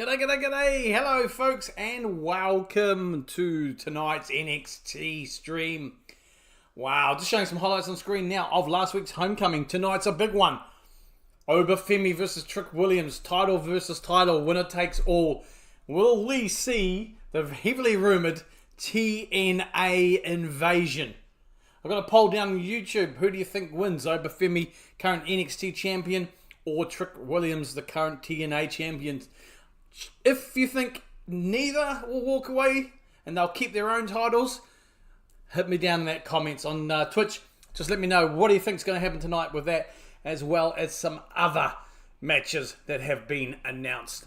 G'day, g'day, g'day. Hello, folks, and welcome to tonight's NXT stream. Wow, just showing some highlights on screen now of last week's Homecoming. Tonight's a big one. Femi versus Trick Williams. Title versus title. Winner takes all. Will we see the heavily rumoured TNA invasion? I've got a poll down on YouTube. Who do you think wins? Femi, current NXT champion, or Trick Williams, the current TNA champion? If you think neither will walk away and they'll keep their own titles, hit me down in that comments on Twitch. Just let me know what do you think is going to happen tonight with that, as well as some other matches that have been announced.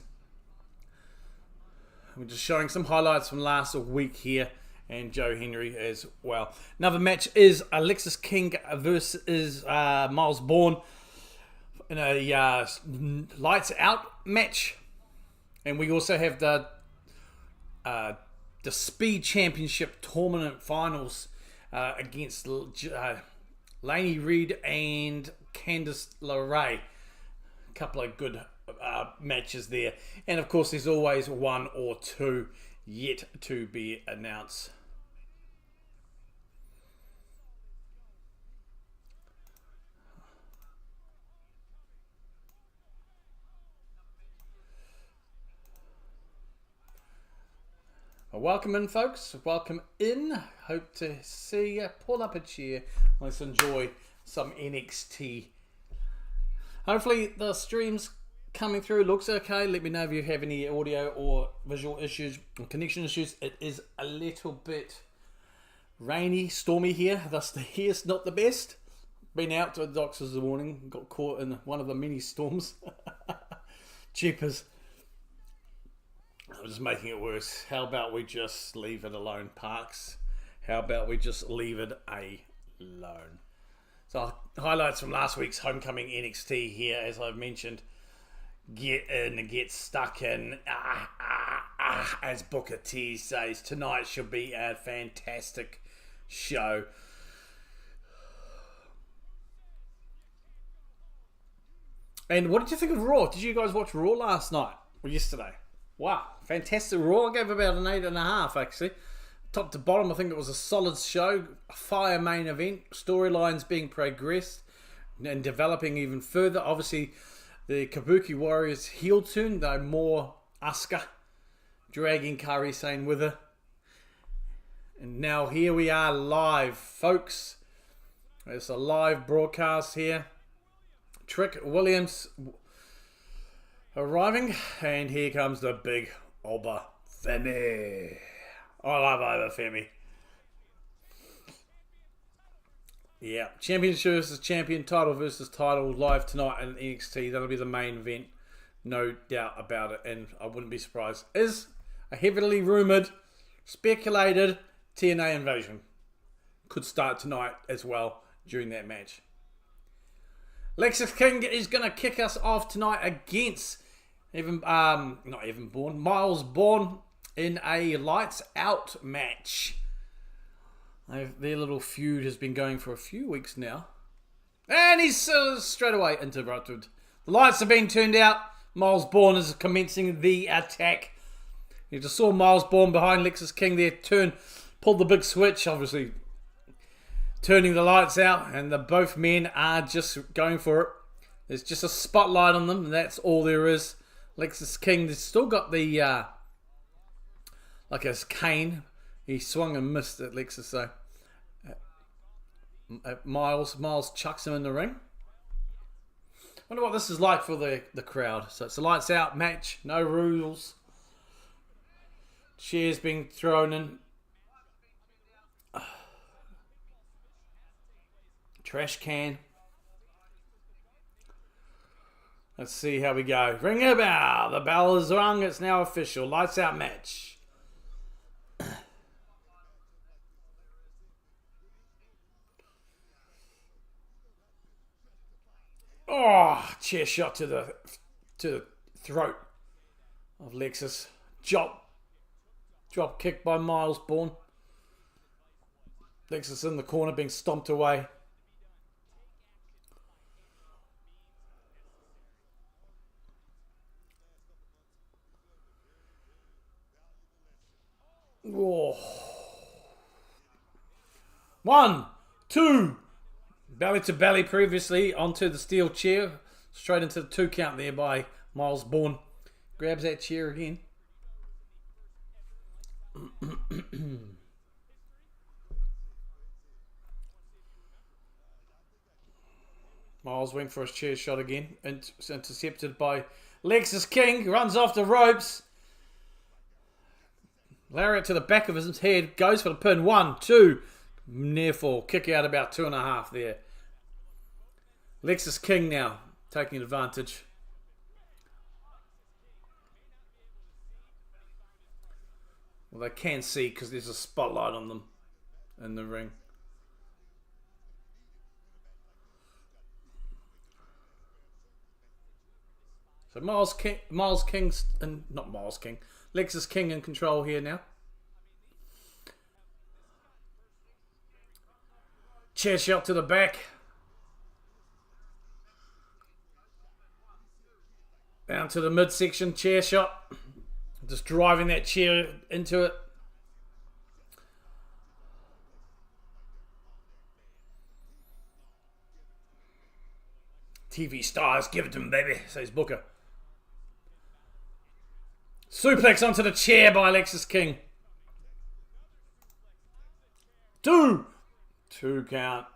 We're just showing some highlights from last week here, and Joe Henry as well. Another match is Lexis King versus Myles Bourne in a lights out match. And we also have the Speed Championship Tournament Finals against Lainey, Reid, and Candice, LeRae. A couple of good matches there. And of course, there's always one or two yet to be announced. Welcome in, folks. Welcome in. Hope to see you. Pull up a chair. Let's enjoy some NXT. Hopefully the stream's coming through. Looks okay. Let me know if you have any audio or visual issues or connection issues. It is a little bit rainy, stormy here. Thus the hair's not the best. Been out to the docks this morning. Got caught in one of the mini storms. Jeepers. I'm just making it worse. How about we just leave it alone, Parks? How about we just leave it alone? So, highlights from last week's Homecoming NXT here, as I've mentioned. Get in, get stuck in. As Booker T says, tonight should be a fantastic show. And what did you think of Raw? Did you guys watch Raw last night or yesterday? Wow, fantastic Raw. I gave about an 8.5 actually. Top to bottom, I think it was a solid show. A fire main event. Storylines being progressed and developing even further. Obviously, the Kabuki Warriors heel turn, though more Asuka dragging Kairi Sane with her. And now here we are live, folks. It's a live broadcast here. Trick Williams arriving, and here comes the big Femi. I love Femi. Yeah, championship versus champion, title versus title, live tonight in NXT. That'll be the main event, no doubt about it, and I wouldn't be surprised. Is a heavily rumoured, speculated TNA invasion. Could start tonight as well during that match. Lexis King is going to kick us off tonight against Myles Bourne in a lights out match. Their little feud has been going for a few weeks now. And he's straight away interrupted. The lights have been turned out. Myles Bourne is commencing the attack. You just saw Myles Bourne behind Lexis King there pulled the big switch, obviously turning the lights out, and both men are just going for it. There's just a spotlight on them, and that's all there is. Lexis King has still got the like a cane. He swung and missed at Lexis, so Myles chucks him in the ring. Wonder what this is like for the crowd. So it's a lights out match, no rules. Chairs being thrown in. Trash can. Let's see how we go. Ring a bell. The bell is rung. It's now official. Lights out match. Oh, chair shot to the throat of Lexis. Drop kick by Myles Bourne. Lexis in the corner being stomped away. Oh. 1, 2. Belly to belly previously onto the steel chair. Straight into the 2 count there by Myles Bourne. Grabs that chair again. Myles went for his chair shot again. Intercepted by Lexis King. Runs off the ropes. Lariat to the back of his head. Goes for the pin. 1, 2. Near fall. Kick out about 2.5 there. Lexis King now taking advantage. Well, they can see because there's a spotlight on them in the ring. So Lexis King in control here now. Chair shot to the back. Down to the midsection, chair shot. Just driving that chair into it. TV stars, give it to him, baby, says Booker. Suplex onto the chair by Lexis King. 2 count.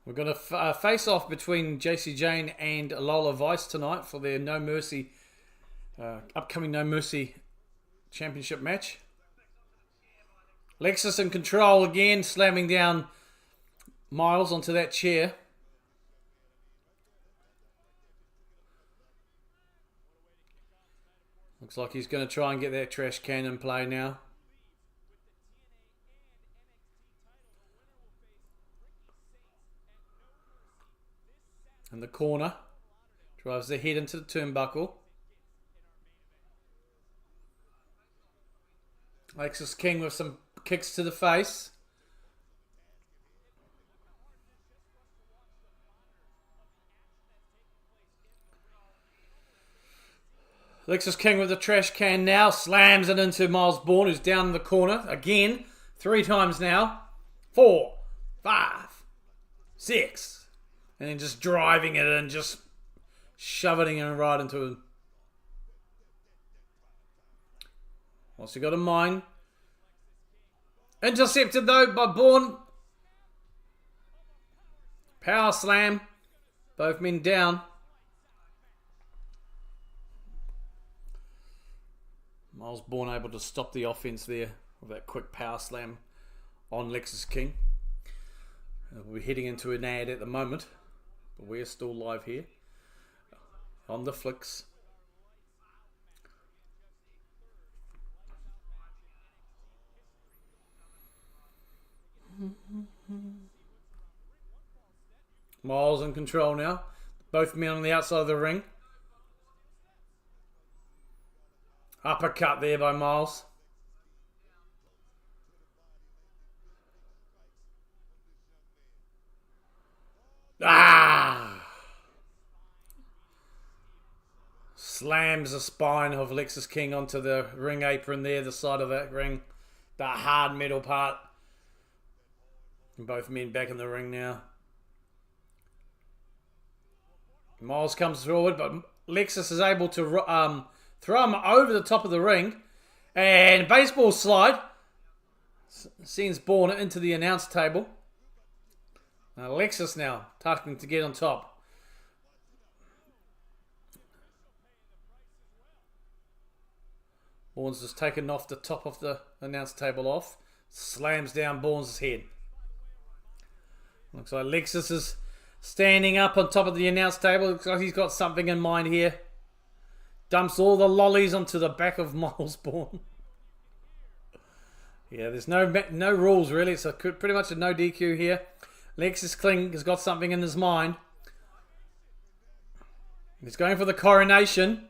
We've got a face-off between JC Jane and Lola Vice tonight for their No Mercy, upcoming No Mercy championship match. Lexis in control again, slamming down Myles onto that chair. Looks like he's going to try and get that trash can in play now. In the corner, drives the head into the turnbuckle. Lexis King with some kicks to the face. Lexis King with the trash can now, slams it into Myles Bourne, who's down in the corner again, 3 times now. 4, 5, 6. And then just driving it and just shoving it right into him. What's he got in mind? Intercepted though by Bourne. Power slam. Both men down. Myles Bourne able to stop the offense there with that quick power slam on Lexis King. We're heading into an ad at the moment. But we're still live here on the flicks. Myles in control now. Both men on the outside of the ring. Uppercut there by Myles. Slams the spine of Lexis King onto the ring apron there, the side of that ring. The hard metal part. And both men back in the ring now. Myles comes forward, but Lexis is able to throw him over the top of the ring. And baseball slide. Sends Bourne into the announce table. Now Lexis now targeting to get on top. Bourne's just taken off the top of the announce table off. Slams down Bourne's head. Looks like Lexis is standing up on top of the announce table. Looks like he's got something in mind here. Dumps all the lollies onto the back of Myles Bourne. Yeah, there's no rules really. It's pretty much a no DQ here. Lexis King has got something in his mind. He's going for the coronation.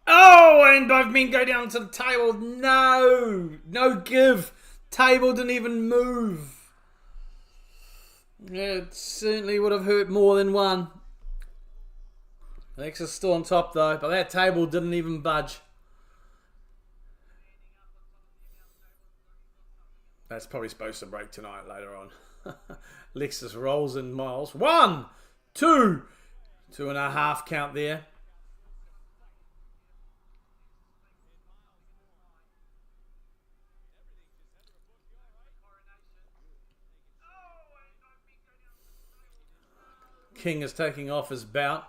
Oh, and both men go down to the table. No. No give. Table didn't even move. Yeah, it certainly would have hurt more than one. Lexis still on top though, but that table didn't even budge. That's probably supposed to break tonight later on. Lexis rolls in Myles. 1, 2. 2.5 count there. King is taking off his bout.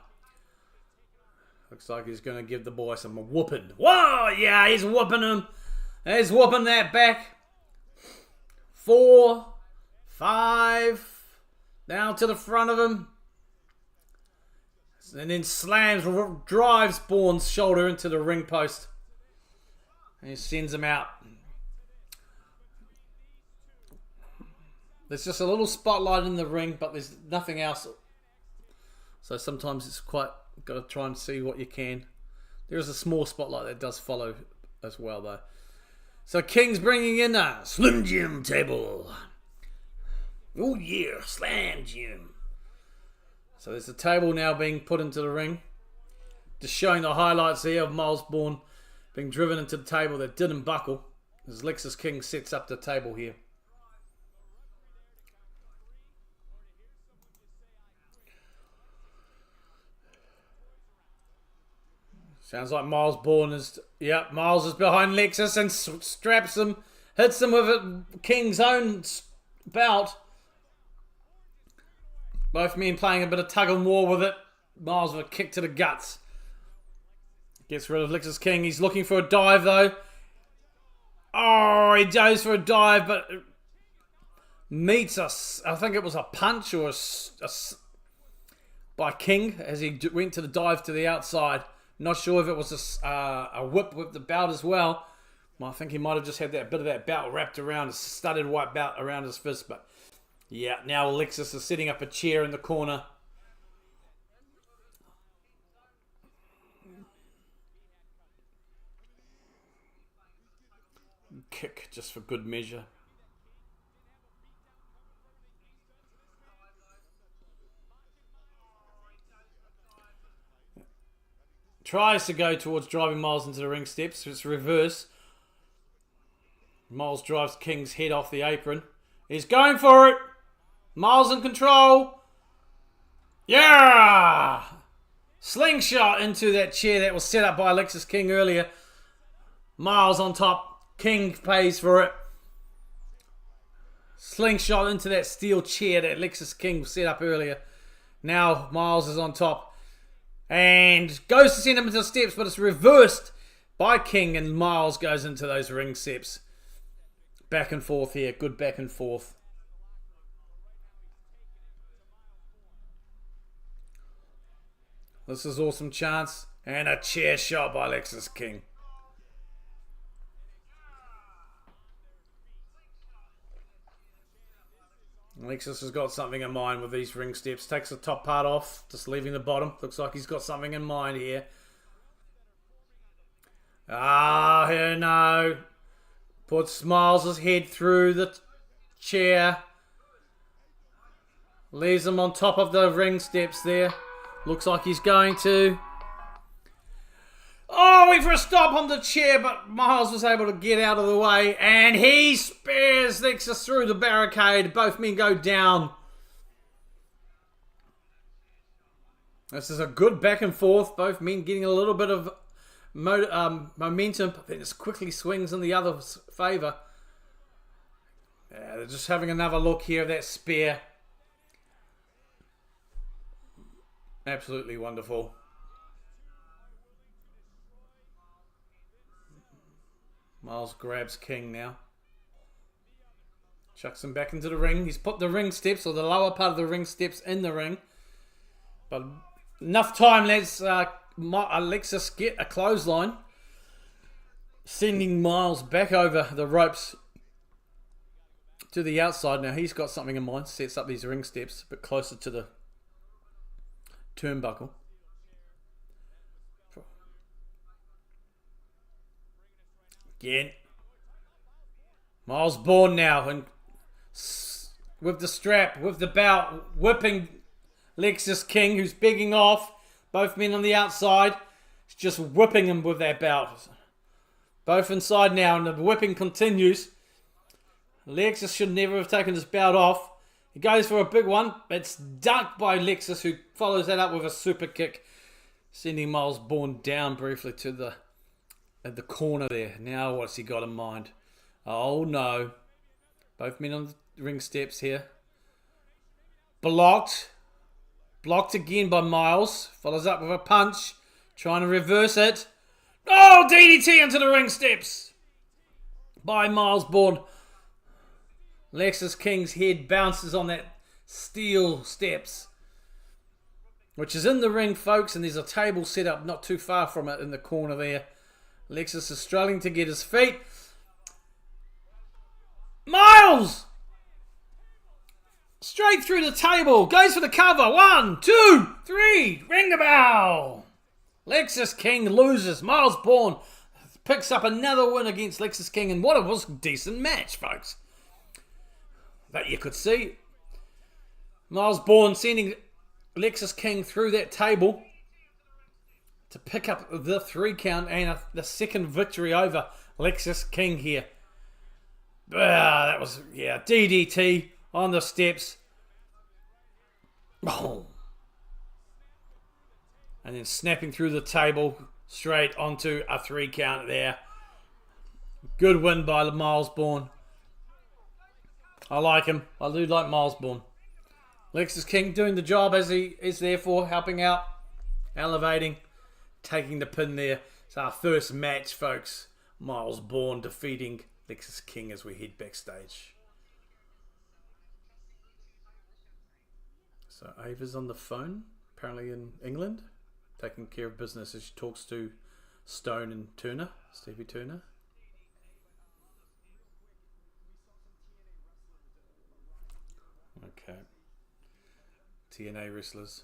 Looks like he's going to give the boy some whooping. Whoa, yeah, he's whooping him. He's whooping that back. 4, 5. Down to the front of him. And then slams, drives Bourne's shoulder into the ring post. And he sends him out. There's just a little spotlight in the ring, but there's nothing else. So sometimes it's quite, got to try and see what you can. There is a small spotlight that does follow as well though. So King's bringing in a Slim Jim table. Oh yeah, Slam Jim. So there's a table now being put into the ring. Just showing the highlights here of Myles Bourne being driven into the table that didn't buckle. As Lexis King sets up the table here. Sounds like Myles Bourne is... Yep, Myles is behind Lexis and straps him. Hits him with King's own bout. Both men playing a bit of tug and war with it. Myles with a kick to the guts. Gets rid of Lexis King. He's looking for a dive though. Oh, he goes for a dive, but meets us. I think it was a punch or by King as he went to the dive to the outside. Not sure if it was a whip with the belt as well. I think he might have just had that bit of that belt wrapped around, a studded white belt around his fist, but yeah, now Lexis is setting up a chair in the corner. Kick just for good measure. Tries to go towards driving Myles into the ring steps. It's reverse. Myles drives King's head off the apron. He's going for it. Myles in control. Yeah! Slingshot into that chair that was set up by Lexis King earlier. Myles on top. King pays for it. Slingshot into that steel chair that Lexis King set up earlier. Now Myles is on top. And goes to send him into the steps, but it's reversed by King, and Myles goes into those ring steps. Back and forth here. Good back and forth. This is awesome chance. And a chair shot by Lexis King. Lexis has got something in mind with these ring steps. Takes the top part off, just leaving the bottom. Looks like he's got something in mind here. Ah, here no. Puts Myles' head through the chair. Leaves him on top of the ring steps there. Looks like he's going to. Oh, went for a stop on the chair, but Myles was able to get out of the way. And he spears Lexis through the barricade. Both men go down. This is a good back and forth. Both men getting a little bit of momentum, but then it quickly swings in the other's favour. Yeah, they're just having another look here of that spear. Absolutely wonderful. Myles grabs King now. Chucks him back into the ring. He's put the ring steps, or the lower part of the ring steps, in the ring. But enough time, let's Lexis get a clothesline. Sending Myles back over the ropes to the outside. Now he's got something in mind. Sets up these ring steps a bit closer to the turnbuckle. Again. Myles Bourne now, and with the strap, with the belt, whipping Lexis King, who's begging off. Both men on the outside. He's just whipping him with that belt. Both inside now, and the whipping continues. Lexis should never have taken his belt off. He goes for a big one. It's ducked by Lexis, who follows that up with a super kick, sending Myles Bourne down briefly to at the corner there. Now what's he got in mind? Oh no. Both men on the ring steps here. Blocked. Blocked again by Myles. Follows up with a punch. Trying to reverse it. Oh, DDT into the ring steps by Myles Bourne. Lexis King's head bounces on that steel steps, which is in the ring, folks, and there's a table set up not too far from it in the corner there. Lexis is struggling to get his feet. Myles! Straight through the table. Goes for the cover. 1, 2, 3. Ring the bell. Lexis King loses. Myles Bourne picks up another win against Lexis King. And what it was a decent match, folks. That you could see. Myles Bourne sending Lexis King through that table to pick up the 3 count and the second victory over Lexis King here. That was, DDT on the steps. Oh. And then snapping through the table straight onto a 3 count there. Good win by Myles Bourne. I like him. I do like Myles Bourne. Lexis King doing the job as he is there for, helping out, elevating, taking the pin there. It's our first match, folks. Myles Bourne defeating Lexis King as we head backstage. So Ava's on the phone, apparently in England, taking care of business as she talks to Stone and Turner, Stevie Turner. Okay. TNA wrestlers.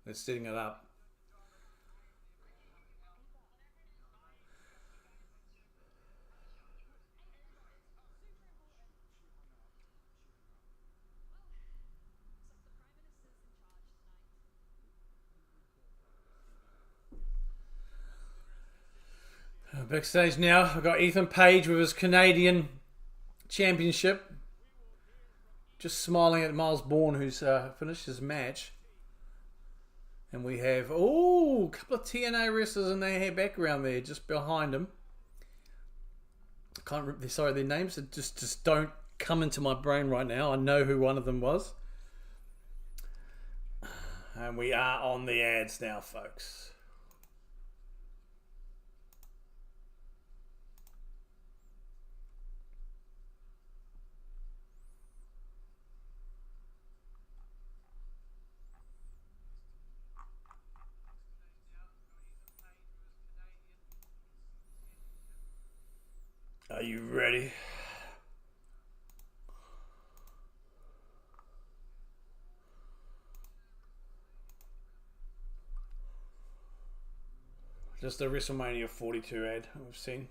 They're setting it up. Backstage now, we've got Ethan Page with his Canadian Championship. Just smiling at Myles Bourne, who's finished his match. And we have, a couple of TNA wrestlers in their background there, just behind him. I can't remember, sorry, their names just don't come into my brain right now. I know who one of them was. And we are on the ads now, folks. Are you ready? Just a WrestleMania 42 ad we've seen.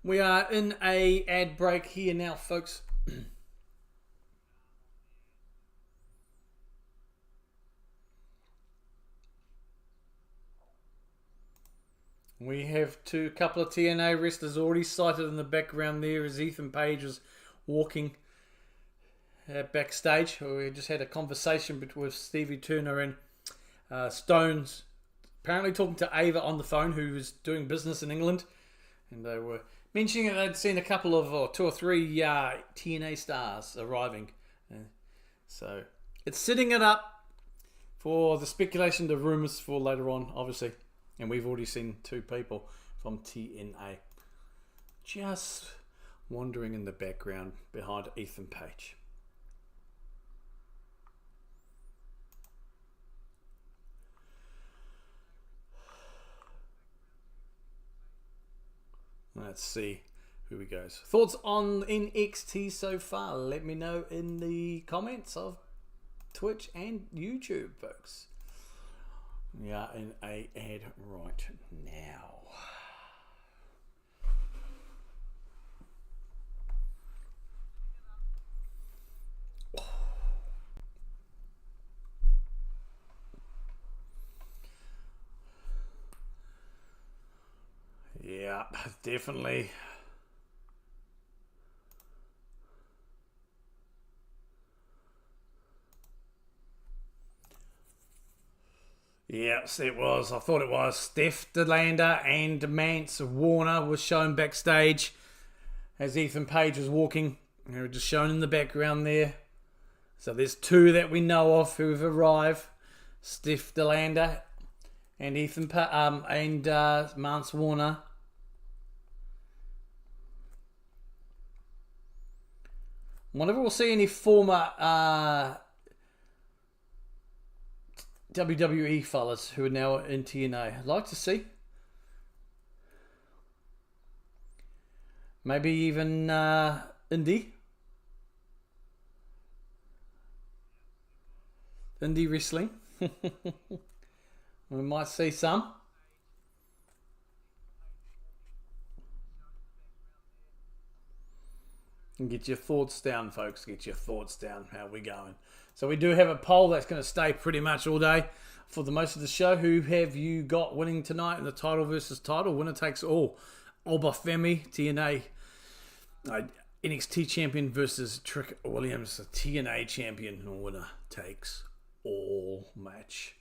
We are in a ad break here now, folks. We have a couple of TNA wrestlers already sighted in the background there as Ethan Page was walking backstage. We just had a conversation with Stevie Turner and Stones, apparently talking to Ava on the phone, who was doing business in England. And they were mentioning that they'd seen a couple of 2 or 3 TNA stars arriving. So it's setting it up for the speculation, the rumours for later on, obviously. And we've already seen 2 people from TNA just wandering in the background behind Ethan Page. Let's see who we goes. Thoughts on NXT so far? Let me know in the comments. I've Twitch and YouTube, folks. We are in a ad right now. Yeah, definitely. Yes, it was. I thought it was. Steph DeLander and Mance Warner was shown backstage as Ethan Page was walking. They were just shown in the background there. So there's two that we know of who have arrived. Steph DeLander and Mance Warner. I wonder if we'll see any former WWE fellas who are now in TNA. I'd like to see. Maybe even indie. Indie wrestling. We might see some. And get your thoughts down, folks. Get your thoughts down. How we going? So we do have a poll that's going to stay pretty much all day for the most of the show. Who have you got winning tonight in the title versus title? Winner takes all. Alba Femi, TNA NXT champion versus Trick Williams, the TNA champion. Winner takes all match.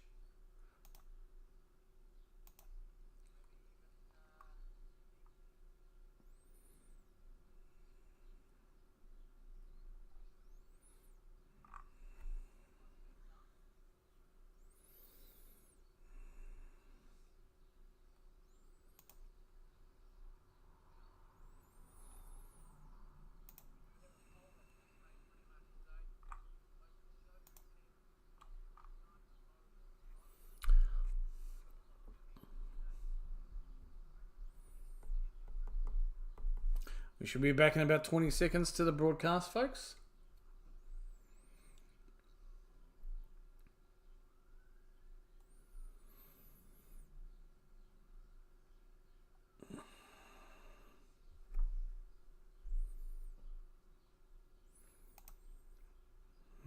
We should be back in about 20 seconds to the broadcast, folks.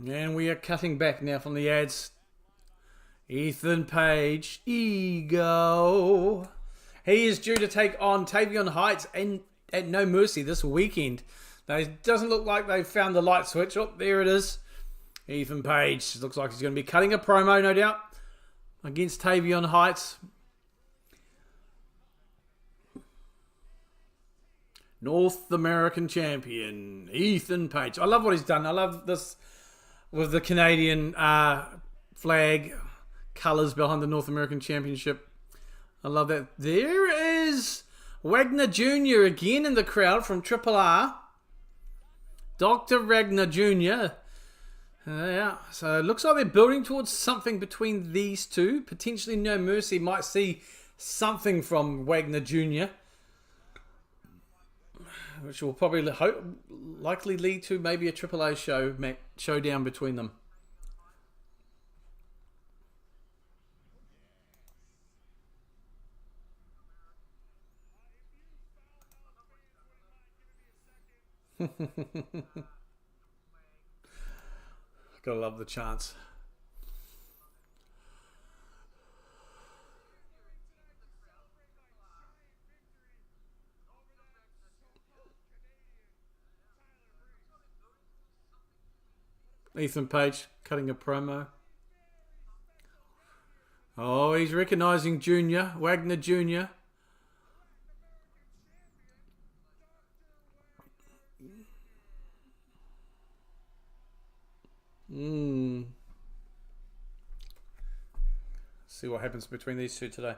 And we are cutting back now from the ads. Ethan Page, Ego. He is due to take on Tavion Heights and at No Mercy this weekend. Now, it doesn't look like they've found the light switch. Oh, there it is. Ethan Page looks like he's going to be cutting a promo, no doubt, against Tavion Heights. North American champion, Ethan Page. I love what he's done. I love this with the Canadian flag colours behind the North American Championship. I love that. There is Wagner Jr. again in the crowd from Triple R. Dr. Wagner Jr. Yeah, so it looks like they're building towards something between these two. Potentially No Mercy might see something from Wagner Jr., which will probably likely lead to maybe a Triple A showdown between them. Gotta love the chants. Ethan Page cutting a promo. Oh, he's recognizing Junior, Wagner Jr. See what happens between these two today.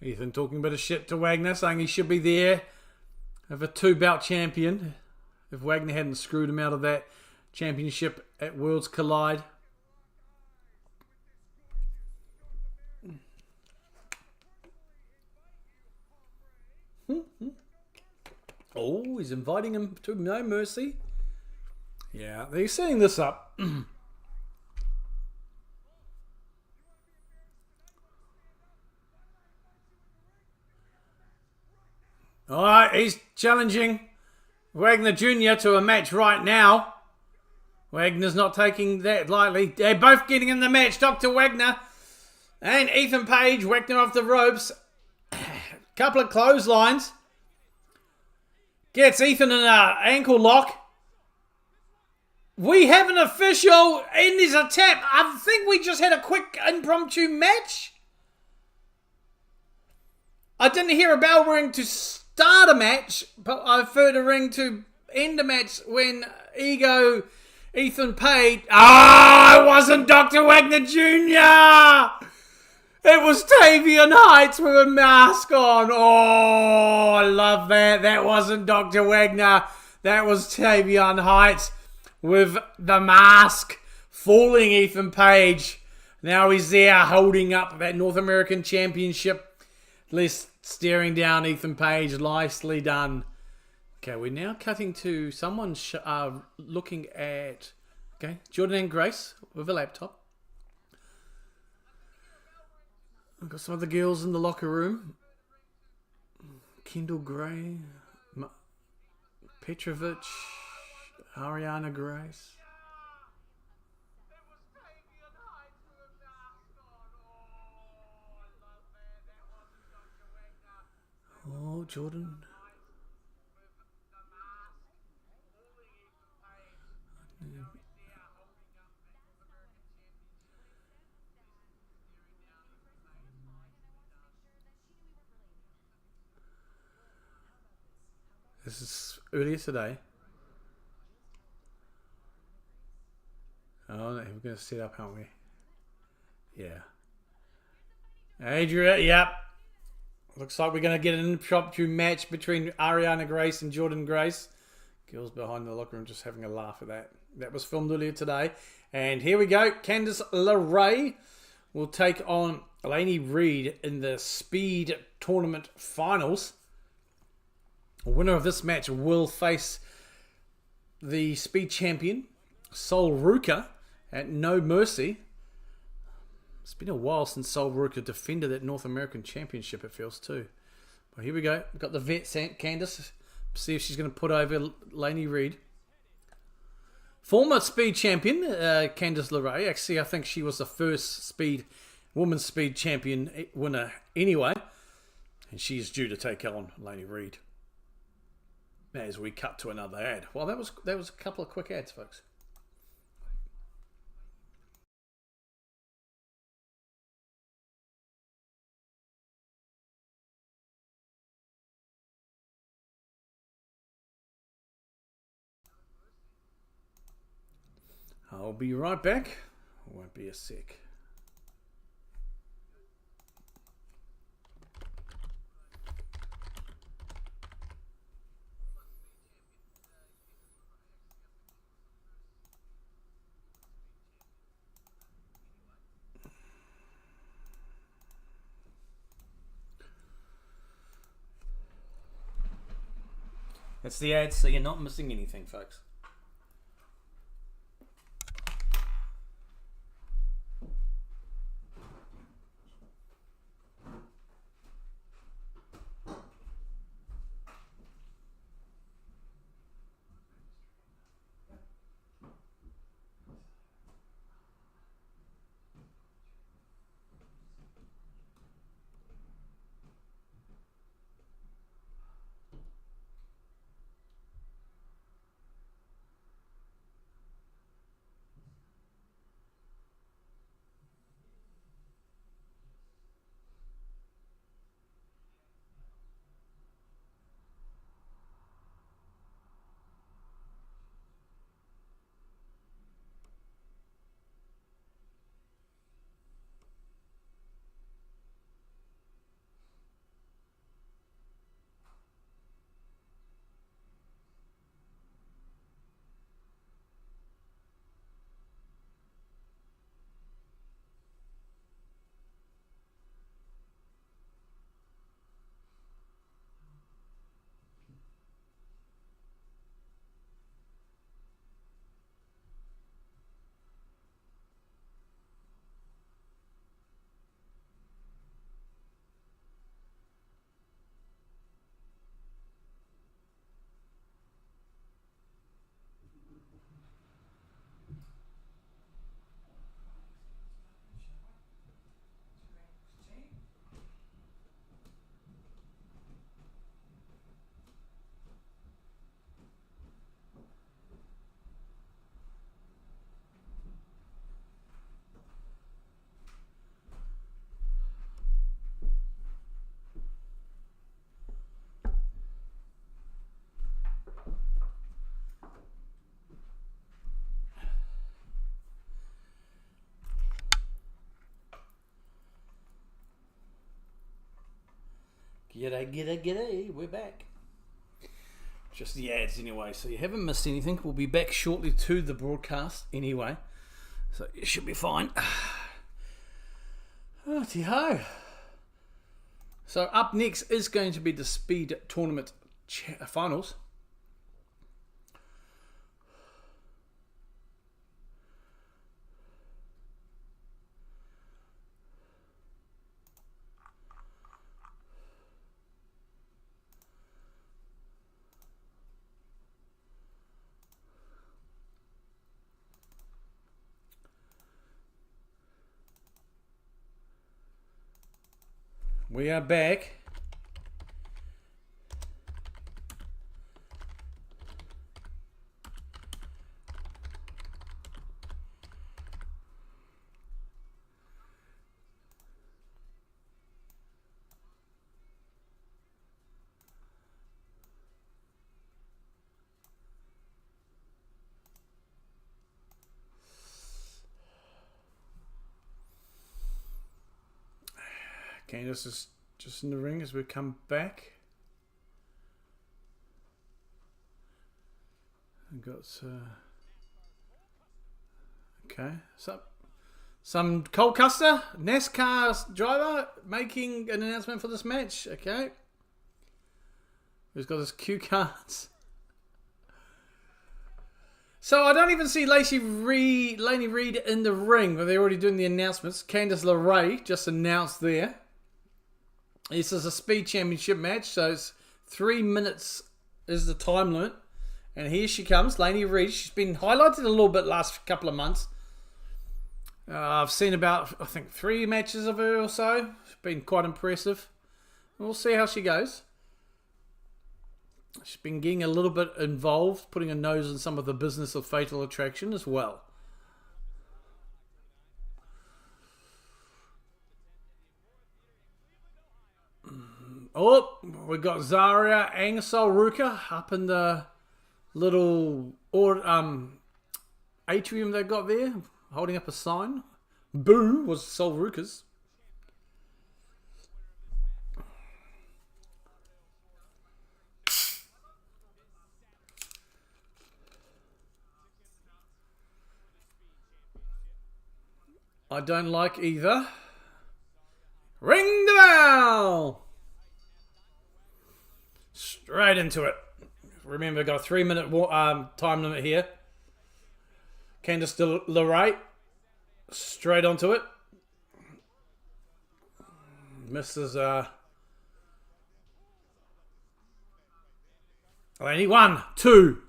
Ethan talking a bit of shit to Wagner, saying he should be there of a 2-bout champion if Wagner hadn't screwed him out of that championship at Worlds Collide. Oh, he's inviting him to No Mercy. Yeah, they're setting this up. Alright, he's challenging Wagner Jr. to a match right now. Wagner's not taking that lightly. They're both getting in the match. Dr. Wagner and Ethan Page. Wagner off the ropes. Couple of clotheslines. Gets Ethan in an ankle lock. We have an official, and there's a tap. I think we just had a quick impromptu match. I didn't hear a bell ring to start a match, but I've heard a ring to end a match when Ethan Page. It wasn't Dr. Wagner Jr. It was Tavion Heights with a mask on. Oh, I love that. That wasn't Dr. Wagner. That was Tavion Heights with the mask fooling Ethan Page. Now he's there holding up that North American Championship. List staring down Ethan Page. Nicely done. Okay, we're now cutting to someone looking at Jordan and Grace with a laptop. I've got some of the girls in the locker room. Kendall Gray, Petrovic, Ariana Grace. Oh, Jordan. This is earlier today. Oh, no, we're going to set up, aren't we? Yeah. Adria, yep. Looks like we're going to get an impromptu match between Ariana Grace and Jordan Grace. Girls behind the locker room just having a laugh at that. That was filmed earlier today. And here we go. Candice LeRae will take on Lainey Reid in the Speed Tournament Finals. The winner of this match will face the Speed Champion, Sol Ruka, at No Mercy. It's been a while since Sol Ruka defended that North American Championship, it feels too. Well, here we go. We've got the vet, Candice. See if she's going to put over Lainey Reid. Former Speed Champion, Candice LeRae. Actually, I think she was the first Women's Speed Champion winner anyway. And she's due to take on Lainey Reid. As we cut to another ad. Well, that was a couple of quick ads, folks. I'll be right back. Won't be a sec. That's the ad, so you're not missing anything, folks. G'day, we're back. Just the ads anyway, so you haven't missed anything. We'll be back shortly to the broadcast anyway, so it should be fine. Oh, so up next is going to be the Speed Tournament Finals. We are back. Candice is just in the ring as we come back. I've got okay, some Colchester NASCAR driver making an announcement for this match. Okay, who's got his cue cards? So I don't even see Lainey Reid in the ring, but they're already doing the announcements. Candice LeRae just announced there. This is a Speed Championship match, so it's 3 minutes is the time limit. And here she comes, Lainey Reid. She's been highlighted a little bit last couple of months. I've seen about, I think, 3 matches of her or so. She's been quite impressive. We'll see how she goes. She's been getting a little bit involved, putting her nose in some of the business of Fatal Attraction as well. Oh, we got Zaria Angasol Ruka up in the little atrium they got there, holding up a sign. Boo was Sol Ruka's. I don't like either. Ring the bell! Straight into it. Remember, got a 3 minute time limit here. Candice LeRae. Straight onto it. Mrs. Lainey. 1, 2.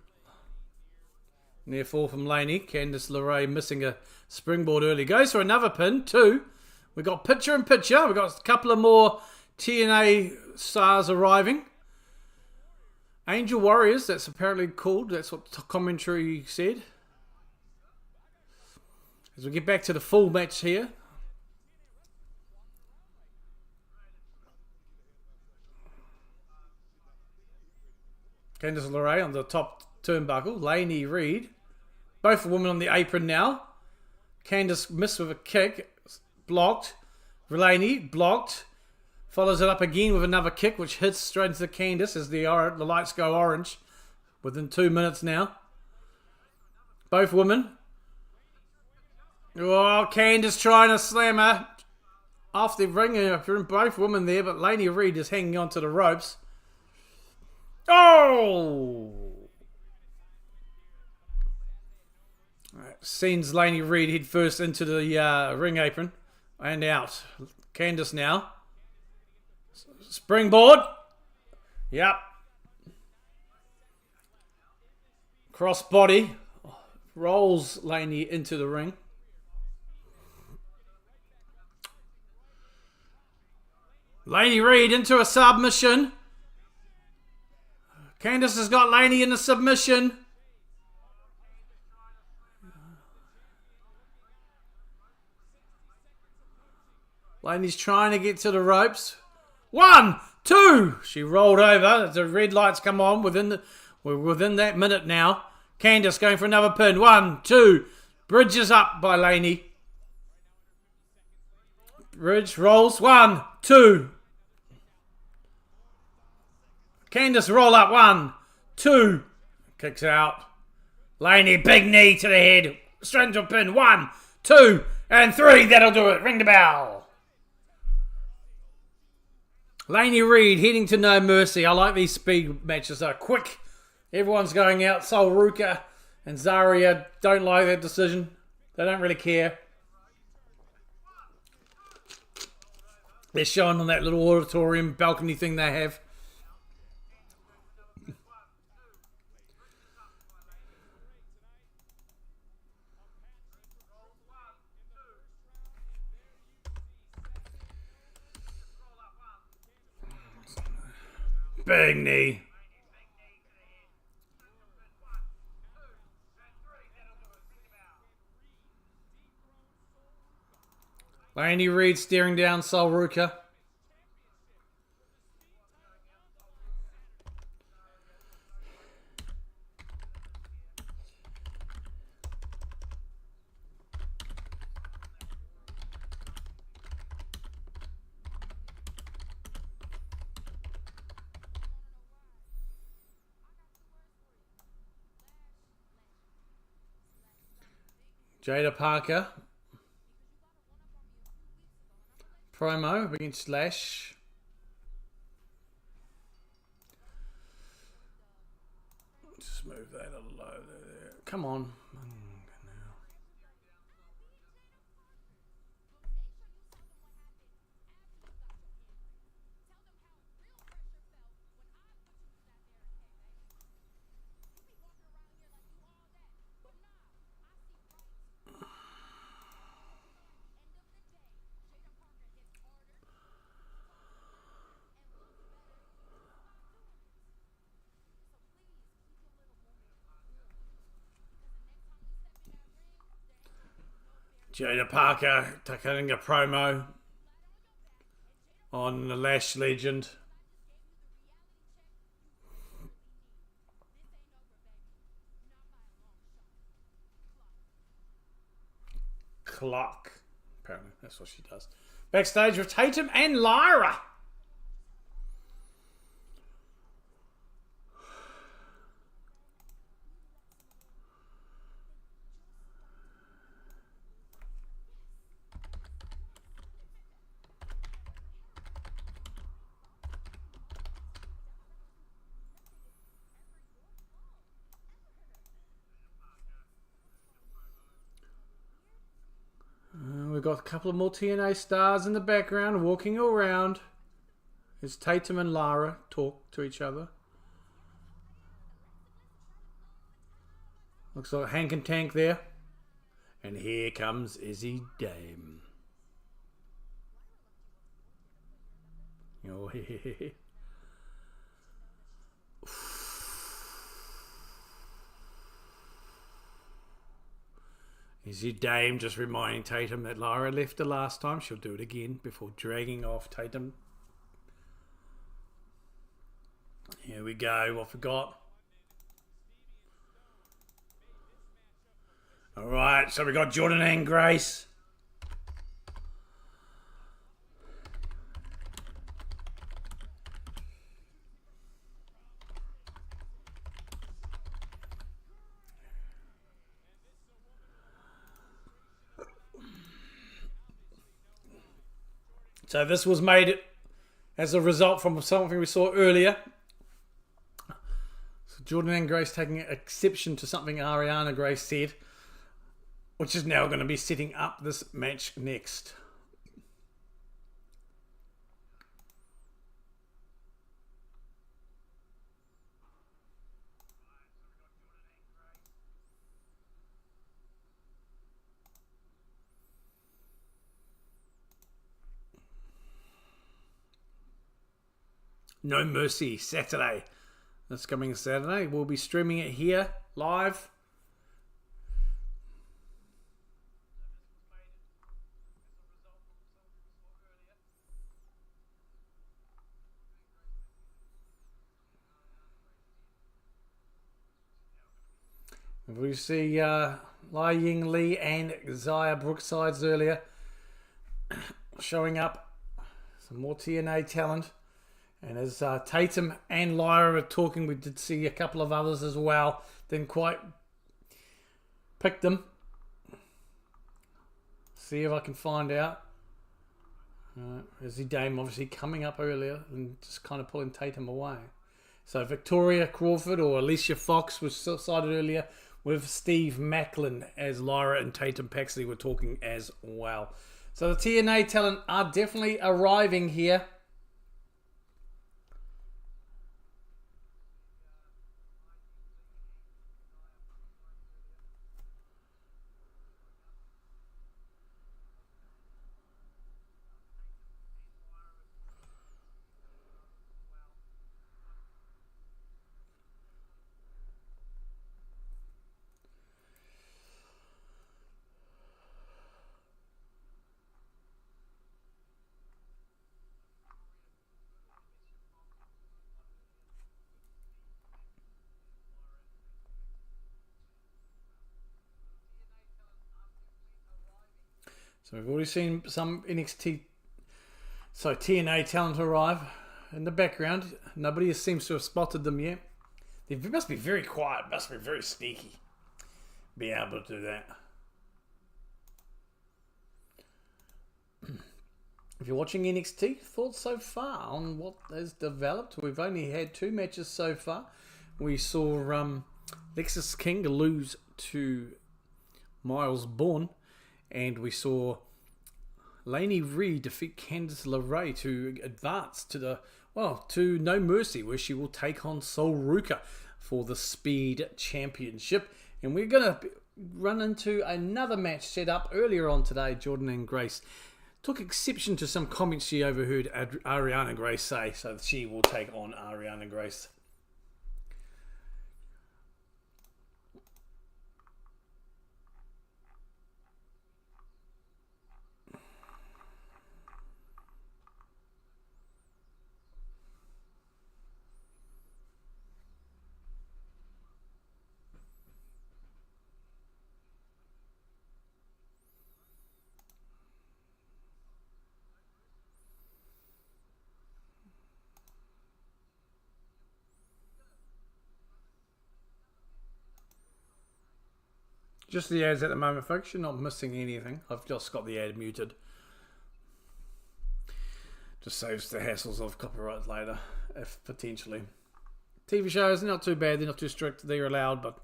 Near fall from Lainey. Candice LeRae missing a springboard early. Goes for another pin. 2. We got picture in picture. We got a couple of more TNA stars arriving. Angel Warriors, that's apparently called. That's what the commentary said. As we get back to the full match here. Candice LeRae on the top turnbuckle. Lainey Reid. Both women on the apron now. Candice missed with a kick. Blocked. Lainey blocked. Follows it up again with another kick, which hits straight into Candice as the lights go orange. Within 2 minutes now. Both women. Oh, Candice trying to slam her off the ring. Both women there, but Lainey Reid is hanging onto the ropes. Oh! Right, sends Lainey Reid head first into the ring apron and out. Candice now. Springboard. Yep. Cross body. Rolls Lainey into the ring. Lainey Reid into a submission. Candice has got Lainey in a submission. Lainey's trying to get to the ropes. 1, 2. She rolled over. The red lights come on. We're within that minute now. Candice going for another pin. 1, 2. Bridges up by Lainey. Bridge rolls. 1, 2. Candice roll up. 1, 2. Kicks out. Lainey, big knee to the head. Straight into a pin. 1, 2, and 3. That'll do it. Ring the bell. Lainey Reid heading to No Mercy. I like these speed matches. They're quick. Everyone's going out. Sol Ruka and Zarya don't like that decision. They don't really care. They're showing on that little auditorium balcony thing they have. Big knee. Lainey Reid staring down Sol Ruka. Jada Parker. Promo against Lash. Just move that a little over there. Come on. Jada Parker taking a promo on the Lash legend. Clock. Apparently, that's what she does. Backstage with Tatum and Lyra. We've got a couple of more TNA stars in the background walking around as Tatum and Lara talk to each other. Looks like Hank and Tank there. And here comes Izzy Dame. Oh, Izzy Dame just reminding Tatum that Lara left the last time. She'll do it again before dragging off Tatum. Here we go. What we got? Alright, so we got Jordan and Grace. So this was made as a result from something we saw earlier. So Jordan and Grace taking exception to something Ariana Grace said, which is now going to be setting up this match next. No Mercy, Saturday. That's coming Saturday. We'll be streaming it here, live. We see Lai Ying Lee and Zaya Brooksides earlier showing up. Some more TNA talent. And as Tatum and Lyra were talking, we did see a couple of others as well. Didn't quite pick them. See if I can find out. There's the Dame obviously coming up earlier and just kind of pulling Tatum away. So Victoria Crawford or Alicia Fox was cited earlier, with Steve Macklin as Lyra and Tatum Paxley were talking as well. So the TNA talent are definitely arriving here. So we've already seen some TNA talent arrive in the background. Nobody seems to have spotted them yet. They must be very quiet, must be very sneaky, being able to do that. If you're watching NXT, thoughts so far on what has developed? We've only had 2 matches so far. We saw Lexis King lose to Myles Bourne. And we saw Lainey Reid defeat Candice LeRae to advance to to No Mercy, where she will take on Sol Ruka for the Speed Championship. And we're going to run into another match set up earlier on today. Jordan and Grace took exception to some comments she overheard Ariana Grace say, so she will take on Ariana Grace. Just the ads at the moment, folks. You're not missing anything. I've just got the ad muted. Just saves the hassles of copyright later, if potentially. TV shows, not too bad. They're not too strict. They're allowed, but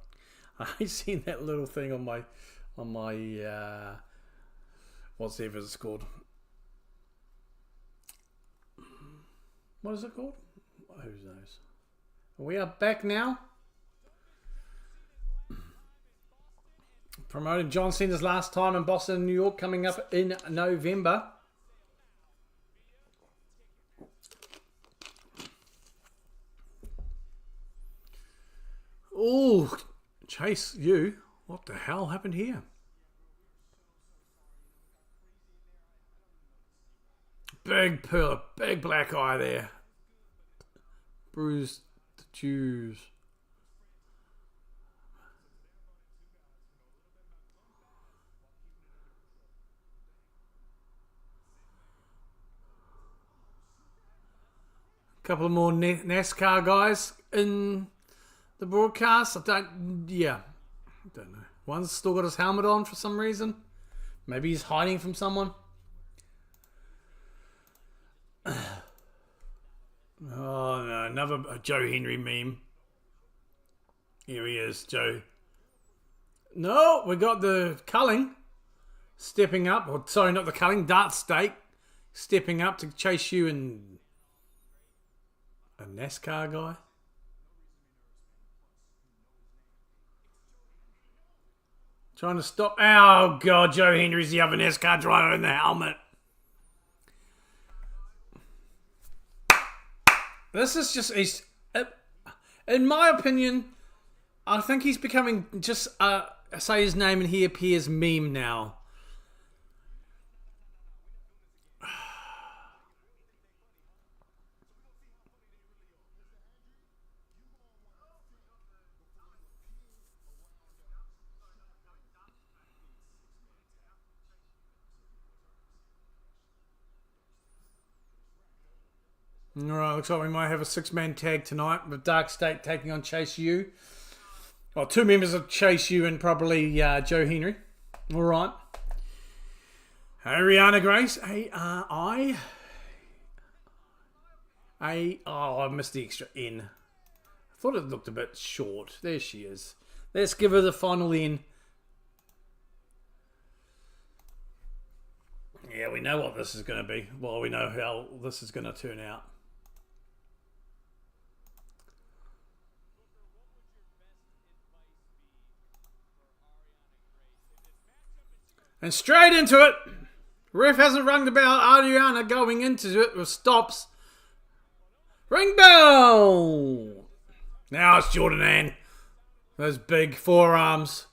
I seen that little thing on my whatever it's called. What is it called? Who knows? We are back now. Promoting John Cena's last time in Boston, New York, coming up in November. Oh, Chase, you. What the hell happened here? Big pearl, big black eye there. Bruised the Jews. Couple more NASCAR guys in the broadcast. I don't know. One's still got his helmet on for some reason. Maybe he's hiding from someone. Oh no, another Joe Henry meme. Here he is, Joe. No, we got the Culling stepping up. Or sorry, not the Culling, Dart State stepping up to chase you and a NASCAR guy. Trying to stop. Oh, God. Joe Henry's the other NASCAR driver in the helmet. This is just... in my opinion, I think he's becoming just... say his name and he appears meme now. Alright, looks like we might have a 6-man tag tonight with Dark State taking on Chase U. Well, 2 members of Chase U and probably Joe Henry. Alright. Ariana Grace, A-R-I. I missed the extra N. I thought it looked a bit short. There she is. Let's give her the final N. Yeah, we know what this is going to be. Well, we know how this is going to turn out. And straight into it. Ref hasn't rung the bell. Ariana going into it with stops. Ring bell! Now it's Jordan Ann. Those big forearms.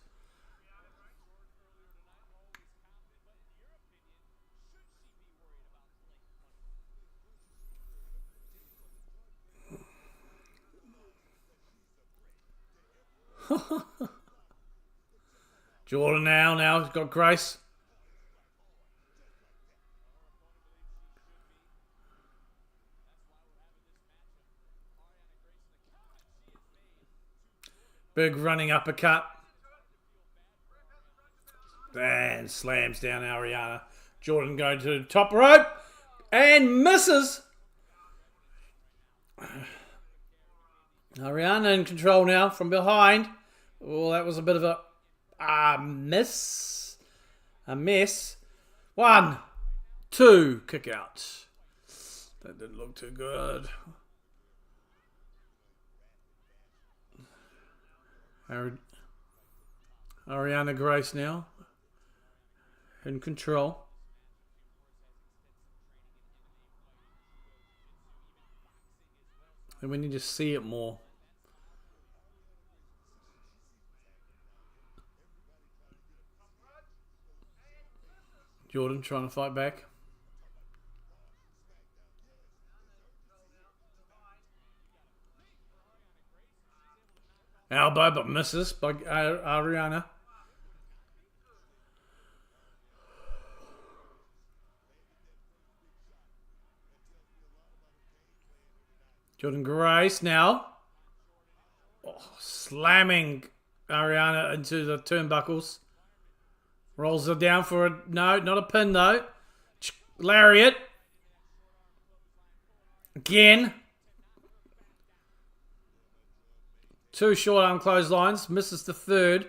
Jordan now he's got Grace. Big running uppercut. And slams down Ariana. Jordan going to the top rope. And misses. Ariana in control now from behind. Oh, that was a bit of a miss. A mess. 1, 2, kick out. That didn't look too good. Ariana Grace now in control. And we need to see it more. Jordan trying to fight back. Elbow, but misses by Ariana. Jordan Grace now. Oh, slamming Ariana into the turnbuckles. Rolls her down for a... No, not a pin though. Lariat. Again. 2 short arm clotheslines. Misses the third.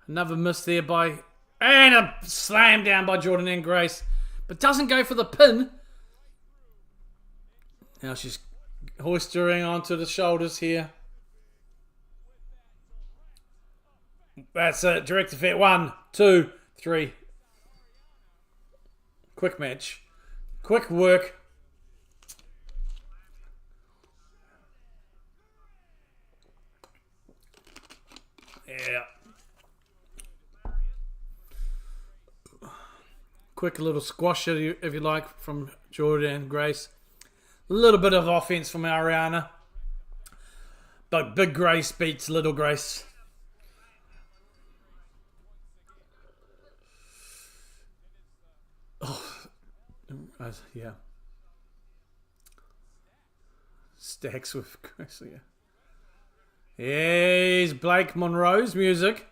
Another miss there by... And a slam down by Jordan and Grace. But doesn't go for the pin. Now she's hoisting onto the shoulders here. That's it. Direct effect. 1, 2, 3. Quick match. Quick work. Yeah. Quick little squash, if you like, from Jordan Grace. A little bit of offense from Ariana. But Big Grace beats Little Grace. Oh, yeah. Stacks with Grace, yeah. Here's Blake Monroe's music.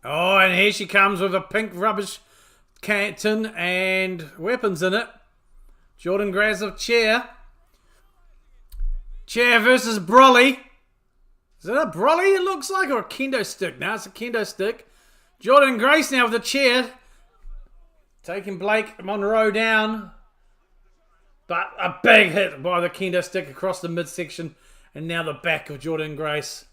Oh, and here she comes with a pink rubbish tin and weapons in it. Jordan grabs a chair. Chair versus Brolly. Is it a Brolly it looks like, or a kendo stick? No, it's a kendo stick. Jordan Grace now with the chair. Taking Blake Monroe down. But a big hit by the kendo stick across the midsection. And now the back of Jordan Grace.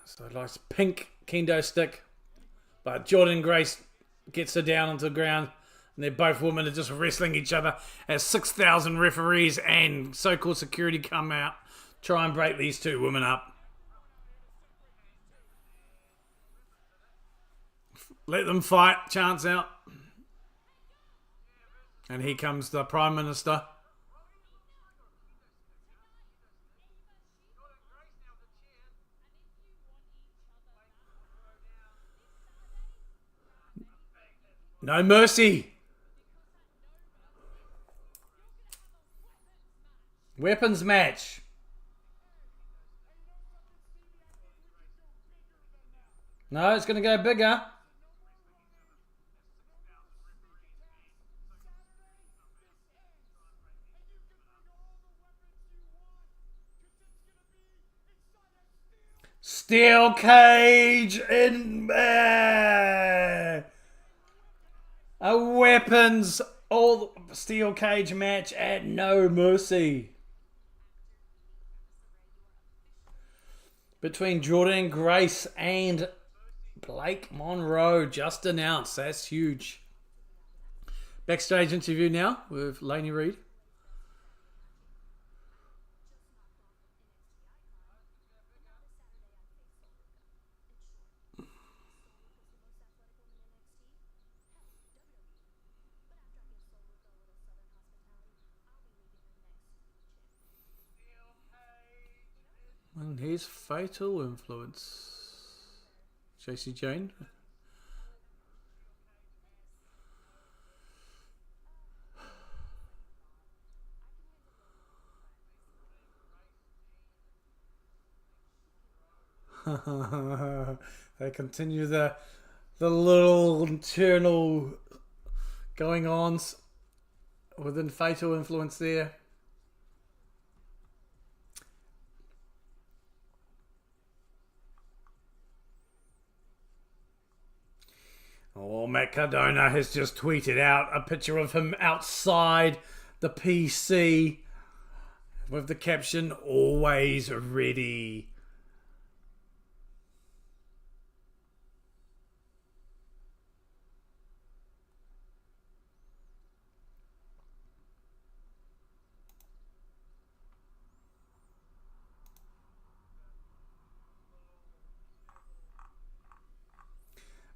So nice pink kendo stick. But Jordan Grace gets her down onto the ground. And they're both women are just wrestling each other as 6,000 referees and so-called security come out. Try and break these 2 women up. Let them fight. Chance out. And here comes the Prime Minister. No mercy. Weapons match. No, it's going to go bigger. Steel cage in there. A weapons all steel cage match at No Mercy between Jordan Grace and Blake Monroe, just announced. That's huge. Backstage interview now with Lainey Reid. And here's Fatal Influence. JC Jane. They continue the little internal going ons within Fatal Influence there. Oh, Matt Cardona has just tweeted out a picture of him outside the PC with the caption, "Always ready."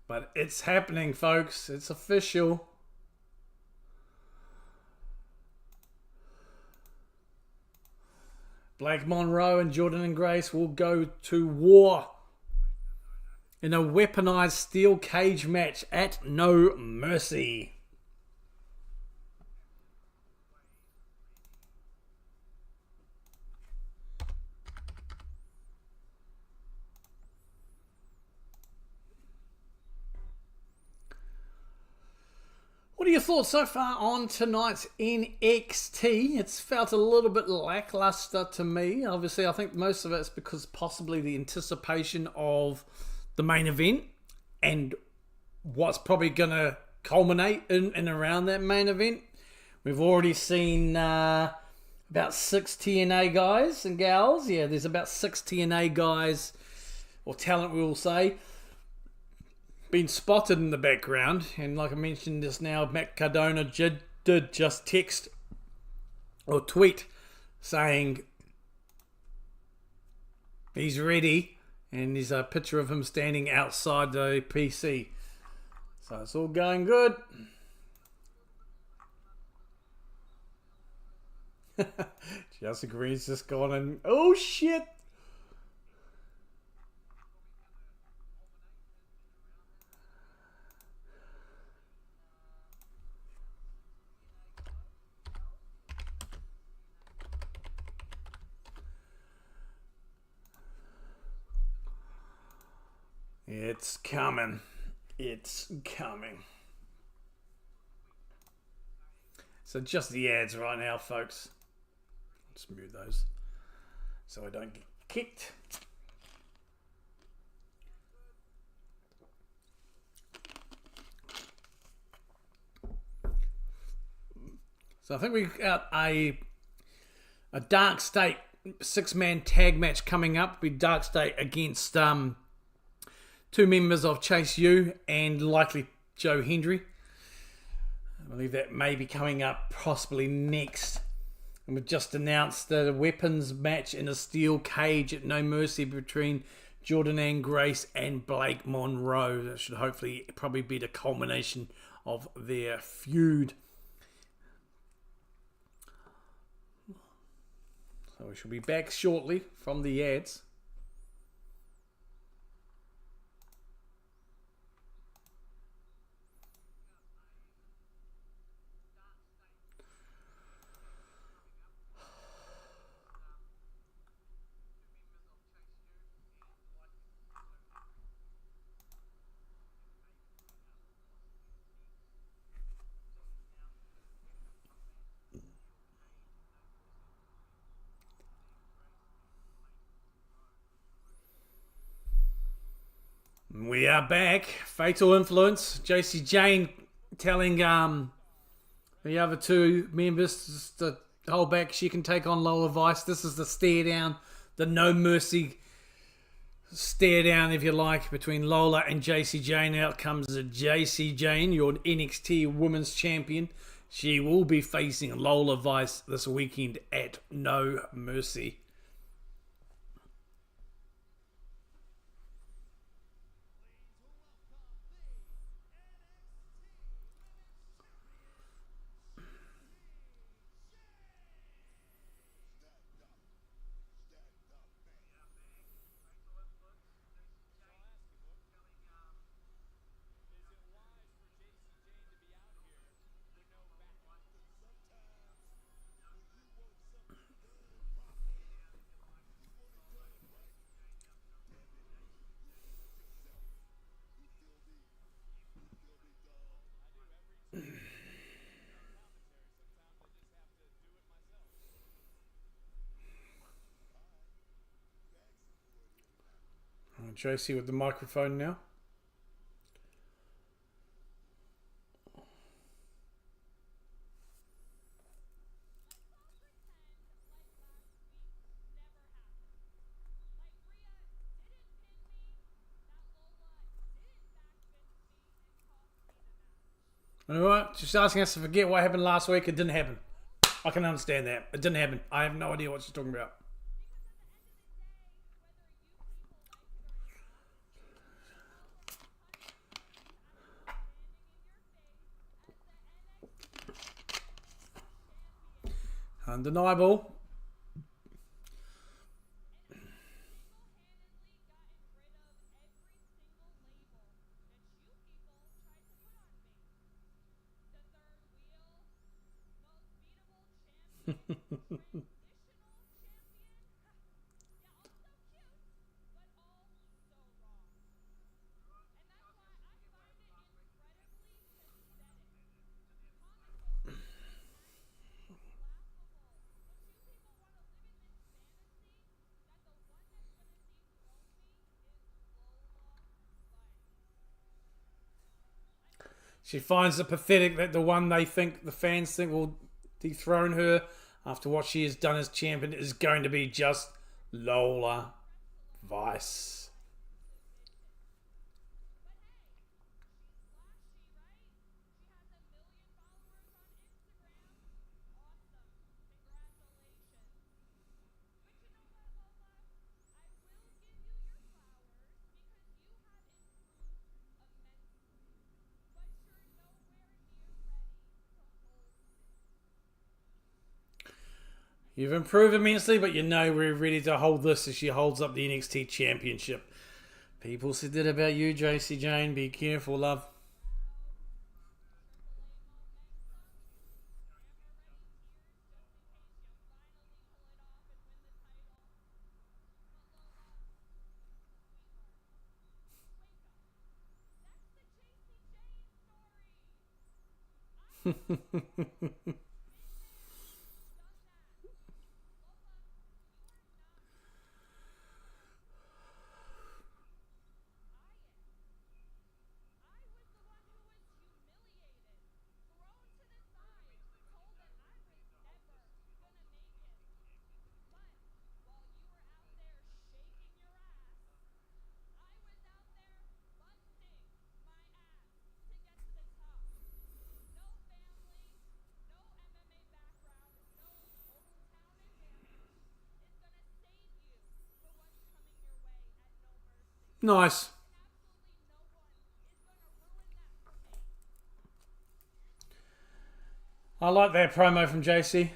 But it's happening, folks. It's official. Blake Monroe and Jordan and Grace will go to war in a weaponized steel cage match at No Mercy. What are your thoughts so far on tonight's NXT? It's felt a little bit lackluster to me. Obviously, I think most of it's because possibly the anticipation of the main event and what's probably going to culminate in and around that main event. We've already seen about 6 TNA guys and gals. Yeah, there's about 6 TNA guys, or talent we will say, been spotted in the background. And like I mentioned just now, Matt Cardona did just text or tweet saying he's ready, and there's a picture of him standing outside the PC. So it's all going good. Jessica Green's just gone and oh shit. It's coming. It's coming. So just the ads right now, folks. Let's mute those so I don't get kicked. So I think we've got a Dark State 6-man tag match coming up. With Dark State against 2 members of Chase U and likely Joe Hendry. I believe that may be coming up possibly next. And we've just announced the weapons match in a steel cage at No Mercy between Jordan and Grace and Blake Monroe. That should hopefully probably be the culmination of their feud. So we shall be back shortly from the ads. We are back. Fatal Influence. JC Jane telling the other two members to hold back. She can take on Lola Vice. This is the stare down, the no mercy stare down, if you like, between Lola and JC Jane. Out comes JC Jane, your NXT Women's Champion. She will be facing Lola Vice this weekend at No Mercy. JC with the microphone now. Alright, just asking us to forget what happened last week. It didn't happen. I can understand that. It didn't happen. I have no idea what she's talking about. Undeniable. She finds it pathetic that the one the fans think will dethrone her after what she has done as champion is going to be just Lola Vice. You've improved immensely, but you know we're ready to hold this as she holds up the NXT Championship. People said that about you, JC Jane. Be careful, love. Nice. I like that promo from JC.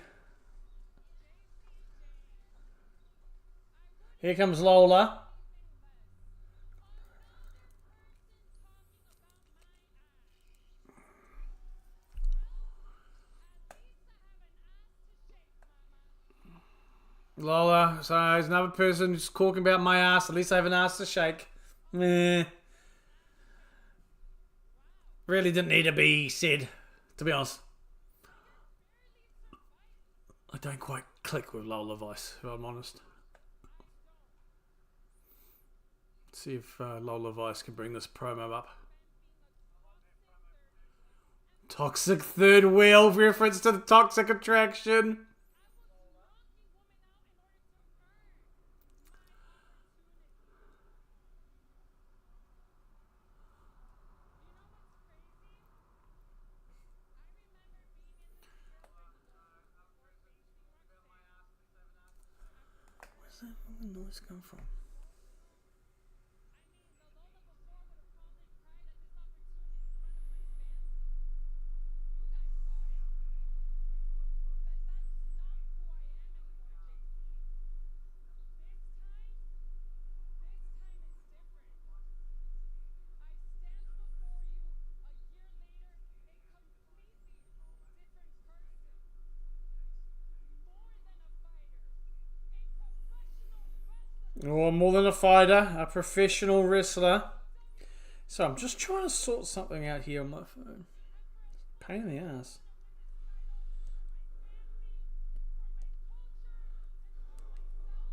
Here comes Lola. Lola, so there's another person who's talking about my ass. At least I have an ass to shake. Meh. Really didn't need to be said, to be honest. I don't quite click with Lola Vice, if I'm honest. See if Lola Vice can bring this promo up. Toxic third wheel, reference to the toxic attraction. Where's that noise come from? Oh, more than a fighter, a professional wrestler. So I'm just trying to sort something out here on my phone. Pain in the ass.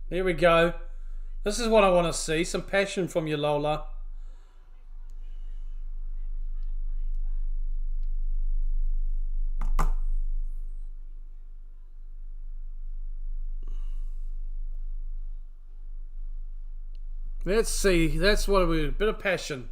There we go. This is what I want to see. Some passion from you, Lola. Let's see. That's what we. A bit of passion.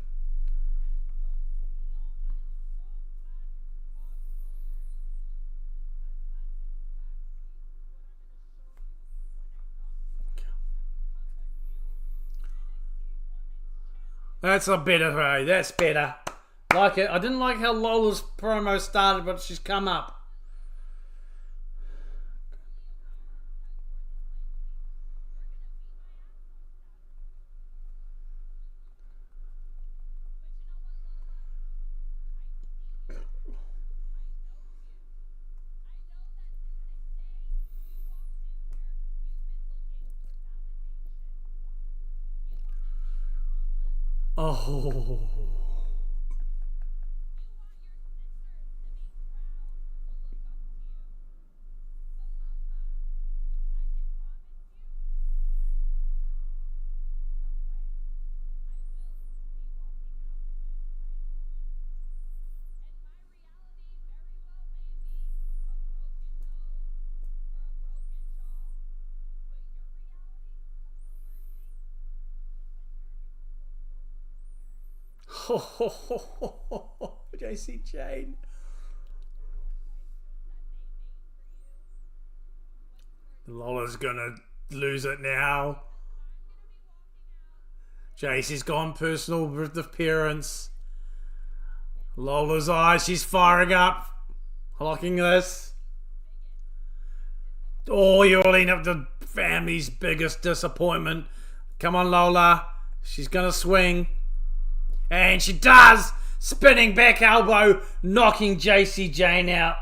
That's a better way. That's better. Like it. I didn't like how Lola's promo started, but she's come up. Oh. JC Jane. Lola's gonna lose it now. JC's gone personal with the appearance. Lola's eyes, she's firing up. Locking this. Oh, you're leading up to family's biggest disappointment. Come on, Lola. She's gonna swing. And she does! Spinning back elbow, knocking JC Jane out.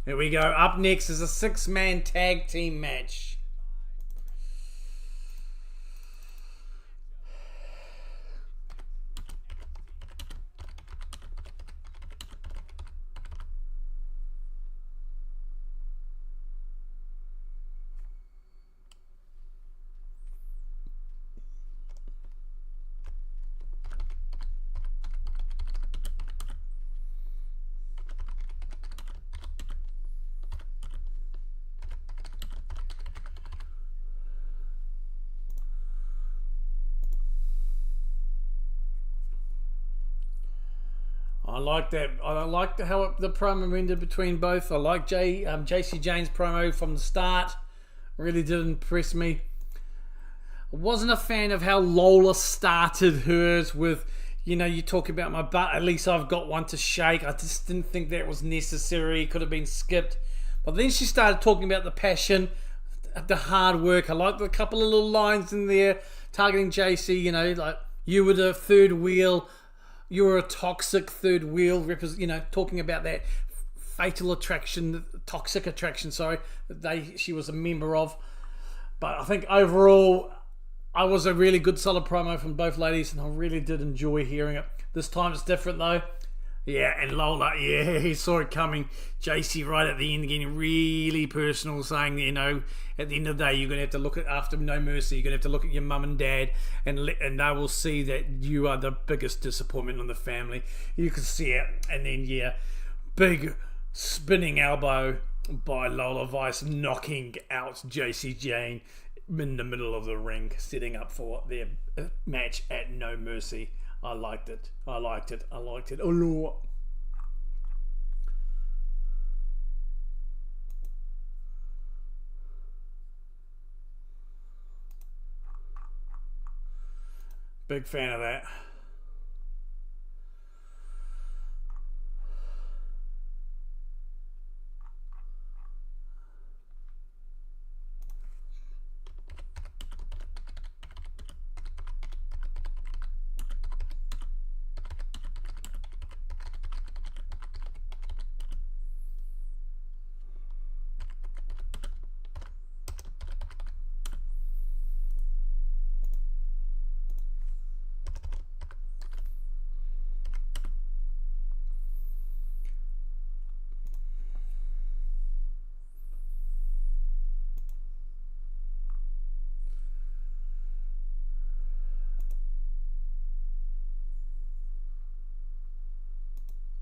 Here we go. Up next is a 6-man tag team match. I like that. I like how the promo ended between both. I like JC Jane's promo from the start. Really did impress me. I wasn't a fan of how Lola started hers with, you know, you talk about my butt, at least I've got one to shake. I just didn't think that was necessary. It could have been skipped. But then she started talking about the passion, the hard work. I liked a couple of little lines in there targeting JC, you know, like, you were the third wheel. You were a toxic third wheel, you know, talking about that fatal attraction, toxic attraction, sorry, that she was a member of. But I think overall, I was a really good solid promo from both ladies, and I really did enjoy hearing it. This time it's different though. Yeah, and Lola, yeah, he saw it coming. JC right at the end getting really personal, saying, you know, at the end of the day, you're going to have to look at, after No Mercy, you're going to have to look at your mum and dad, and they will see that you are the biggest disappointment in the family. You can see it. And then, yeah, big spinning elbow by Lola Vice, knocking out JC Jane in the middle of the ring, setting up for their match at No Mercy. I liked it. I liked it. I liked it a lot. Big fan of that.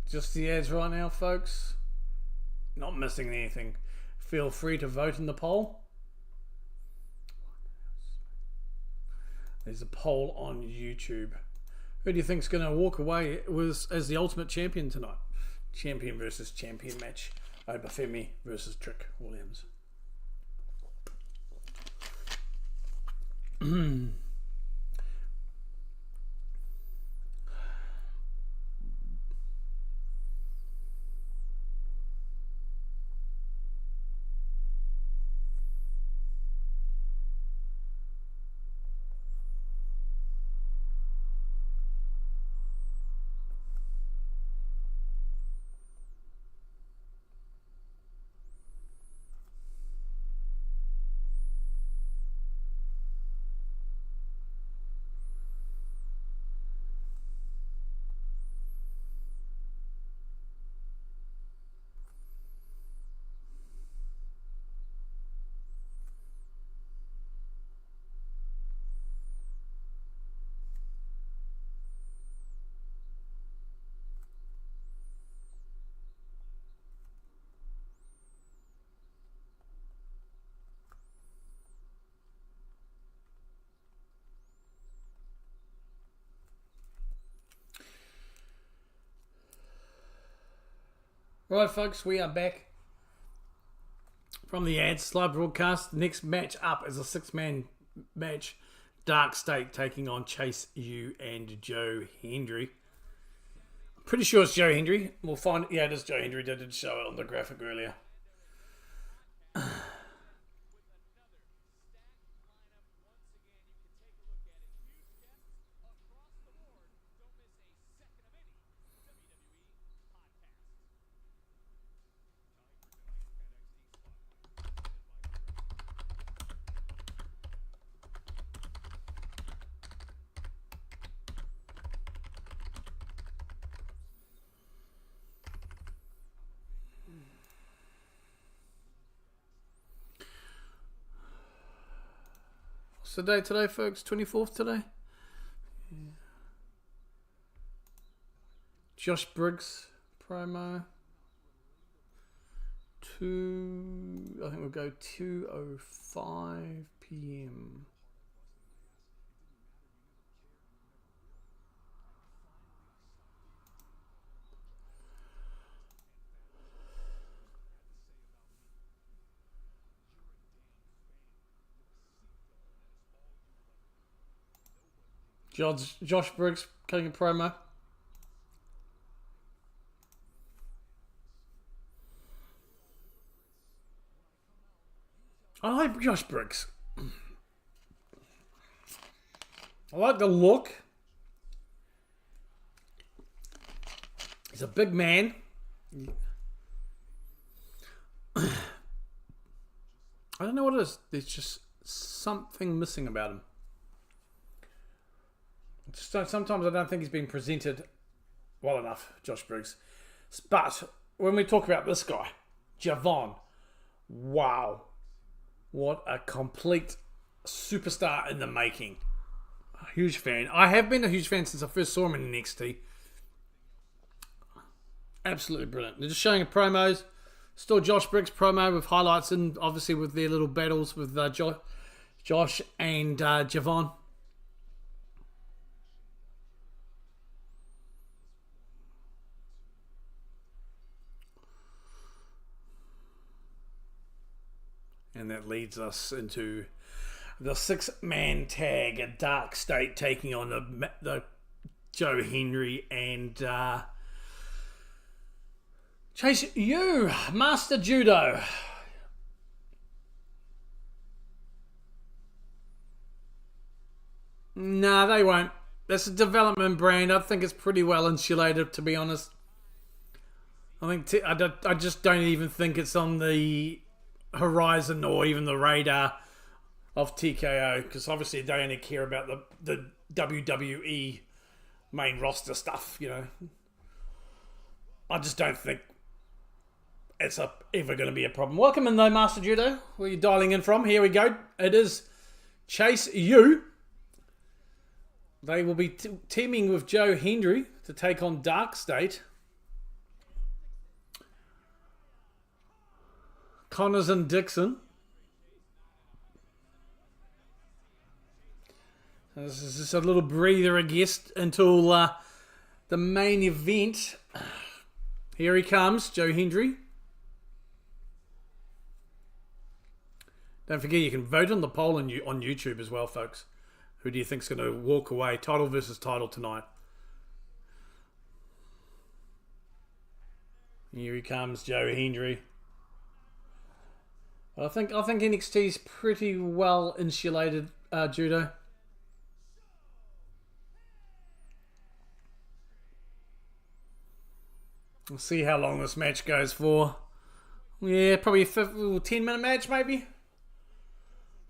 Just the ads right now, folks. Not missing anything. Feel free to vote in the poll. There's a poll on YouTube. Who do you think's going to walk away as the ultimate champion tonight? Champion versus champion match over Femi versus Trick Williams. Right, folks, we are back from the ads live broadcast. Next match up is a 6-man match. Dark State taking on Chase U and Joe Hendry. Pretty sure it's Joe Hendry. We'll find. Yeah, it is Joe Hendry. They did show it on the graphic earlier. What's the date today, folks? 24th today? Yeah. Josh Briggs promo. I think we'll go 2:05 p.m. Josh Briggs cutting a promo. I like Josh Briggs. I like the look. He's a big man. I don't know what it is. There's just something missing about him. Sometimes I don't think he's been presented well enough, Josh Briggs. But when we talk about this guy, Javon, wow. What a complete superstar in the making. A huge fan. I have been a huge fan since I first saw him in NXT. Absolutely brilliant. They're just showing promos. Still Josh Briggs promo with highlights and obviously with their little battles with Josh and Javon. And that leads us into the 6-man tag, a Dark State taking on the Joe Henry and Chase U, Master Judo. Nah, they won't. That's a development brand. I think it's pretty well insulated, to be honest. I think I just don't even think it's on the horizon or even the radar of TKO, because obviously they only care about the WWE main roster stuff, you know. I just don't think it's ever going to be a problem. Welcome in though, Master Judo. Where are you dialing in from? Here we go. It is Chase U. They will be teaming with Joe Henry to take on Dark State. Connors and Dixon. This is just a little breather, I guess, until the main event. Here he comes, Joe Henry. Don't forget, you can vote on the poll on YouTube as well, folks. Who do you think's going to walk away, title versus title tonight? Here he comes, Joe Henry. I think NXT's pretty well insulated, Judo. We'll see how long this match goes for. Yeah, probably a 10-minute match, maybe.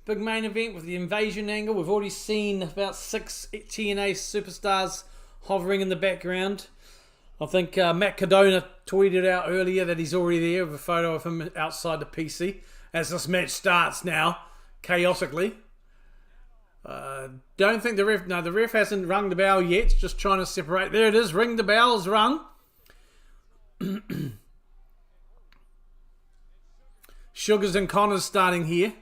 Big main event with the invasion angle. We've already seen about 6 TNA superstars hovering in the background. I think Matt Cardona tweeted out earlier that he's already there with a photo of him outside the PC. As this match starts now, chaotically. Don't think the ref... No, the ref hasn't rung the bell yet. Just trying to separate. There it is. Ring the bell is rung. Sugars and Connors starting here.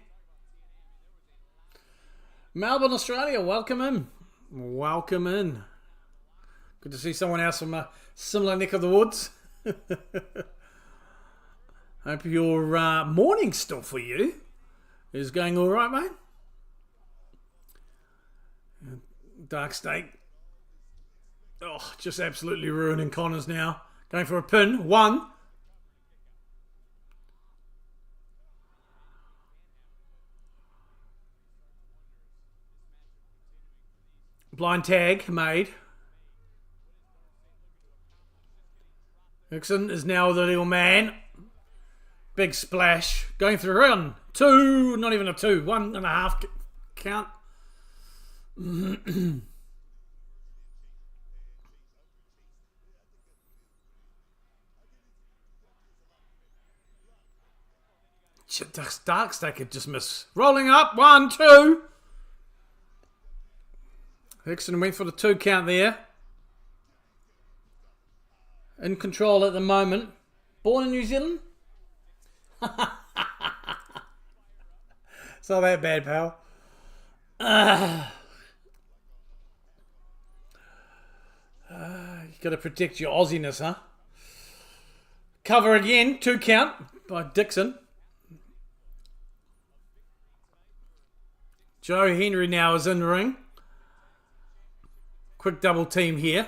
Melbourne, Australia. Welcome in. Welcome in. Good to see someone else from a similar neck of the woods. Hope your morning still for you is going all right, mate. Dark State. Oh, just absolutely ruining Connors now. Going for a pin. 1. Blind tag made. Nixon is now the little man. Big splash. Going through 1, 2. Not even a 2. 1.5 count. Dark State could just miss. Rolling up. 1, 2. Hickson went for the 2 count there. In control at the moment. Born in New Zealand? It's not that bad, pal. You got to protect your Aussiness, huh? Cover again. 2 count by Dixon. Joe Henry now is in the ring. Quick double team here.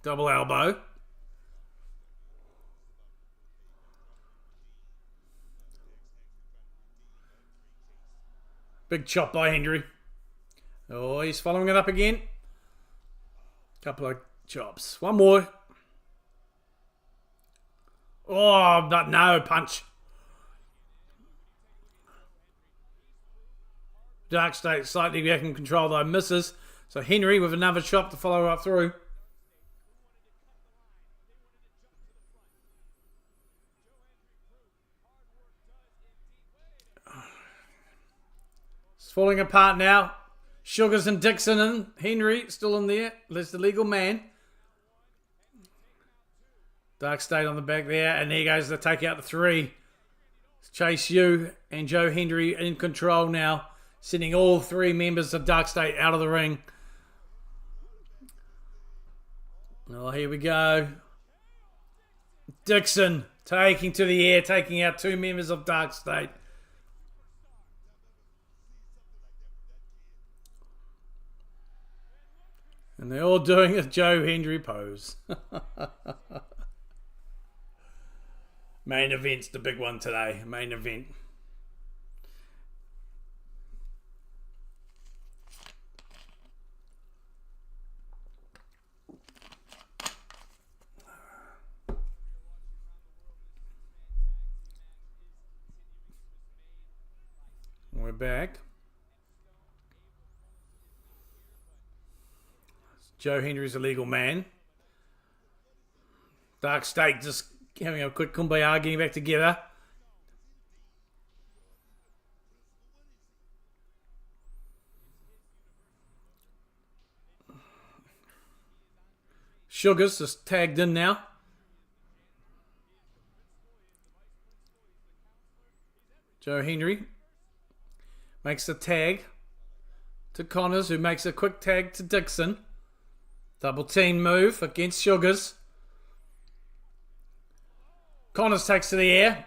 Double elbow. Big chop by Henry. Oh, he's following it up again. Couple of chops. One more. Oh, but no, punch. Dark State slightly back in control though. Misses. So Henry with another chop to follow up through. It's falling apart now. Sugars and Dixon and Henry still in there. There's the legal man. Dark State on the back there. And there goes the take out the 3. Chase U and Joe Hendry in control now. Sending all 3 members of Dark State out of the ring. Oh, here we go. Dixon taking to the air, taking out 2 members of Dark State. And they're all doing a Joe Hendry pose. Main event's the big one today. Main event. We're back. Joe Hendry's a legal man. Dark State just having a quick kumbaya, getting back together. Sugars just tagged in now. Joe Hendry makes the tag to Connors, who makes a quick tag to Dixon. Double team move against Sugars. Connors takes to the air.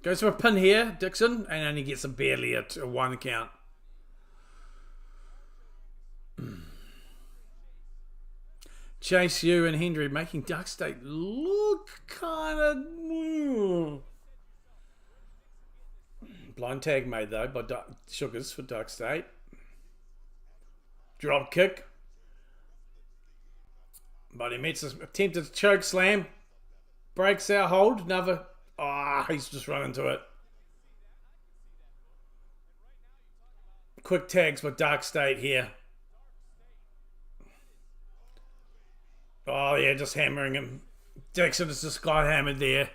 Goes for a pin here, Dixon, and only gets a barely a 1 count. Chase U and Hendry making Dark State look kind of... Blind tag made though by Sugars for Dark State. Drop kick. But he meets an attempted choke slam. Breaks our hold. Another... he's just run into it. Quick tags for Dark State here. Oh yeah, just hammering him. Dixon has just got hammered there.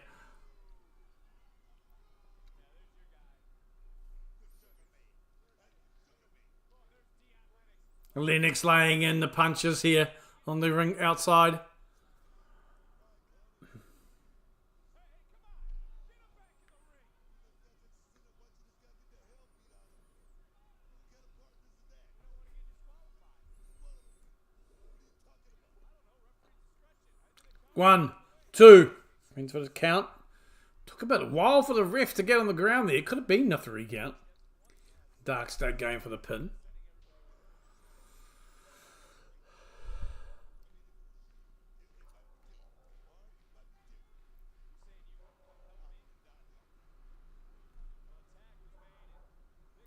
Lennox laying in the punches here on the ring outside. One, two. Means for the count. Took about a while for the ref to get on the ground there. It could have been a 3 count. Dark State going for the pin.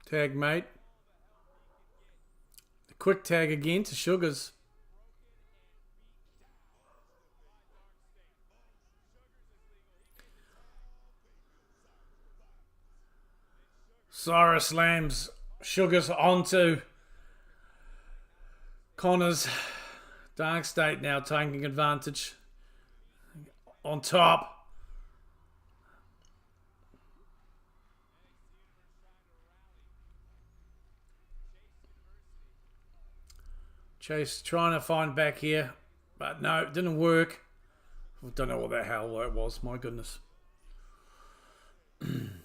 Tag mate. The quick tag again to Sugars. Cyrus slams Sugars onto Connors. Dark State now taking advantage. On top. Chase trying to find back here, but no, it didn't work. I don't know what the hell that was. My goodness.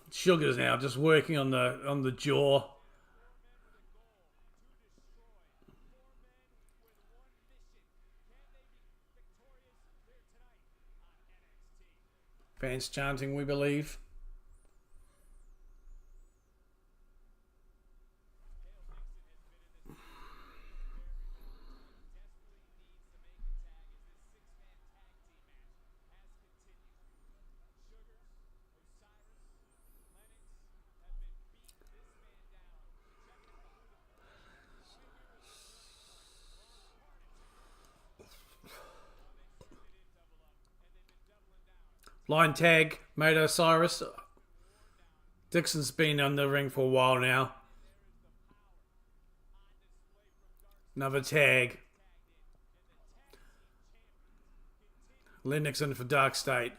Sugars now just working on the jaw. Fans chanting, "We believe." Line tag made Osiris. Dixon's been on the ring for a while now. Another tag. Lennox in for Dark State.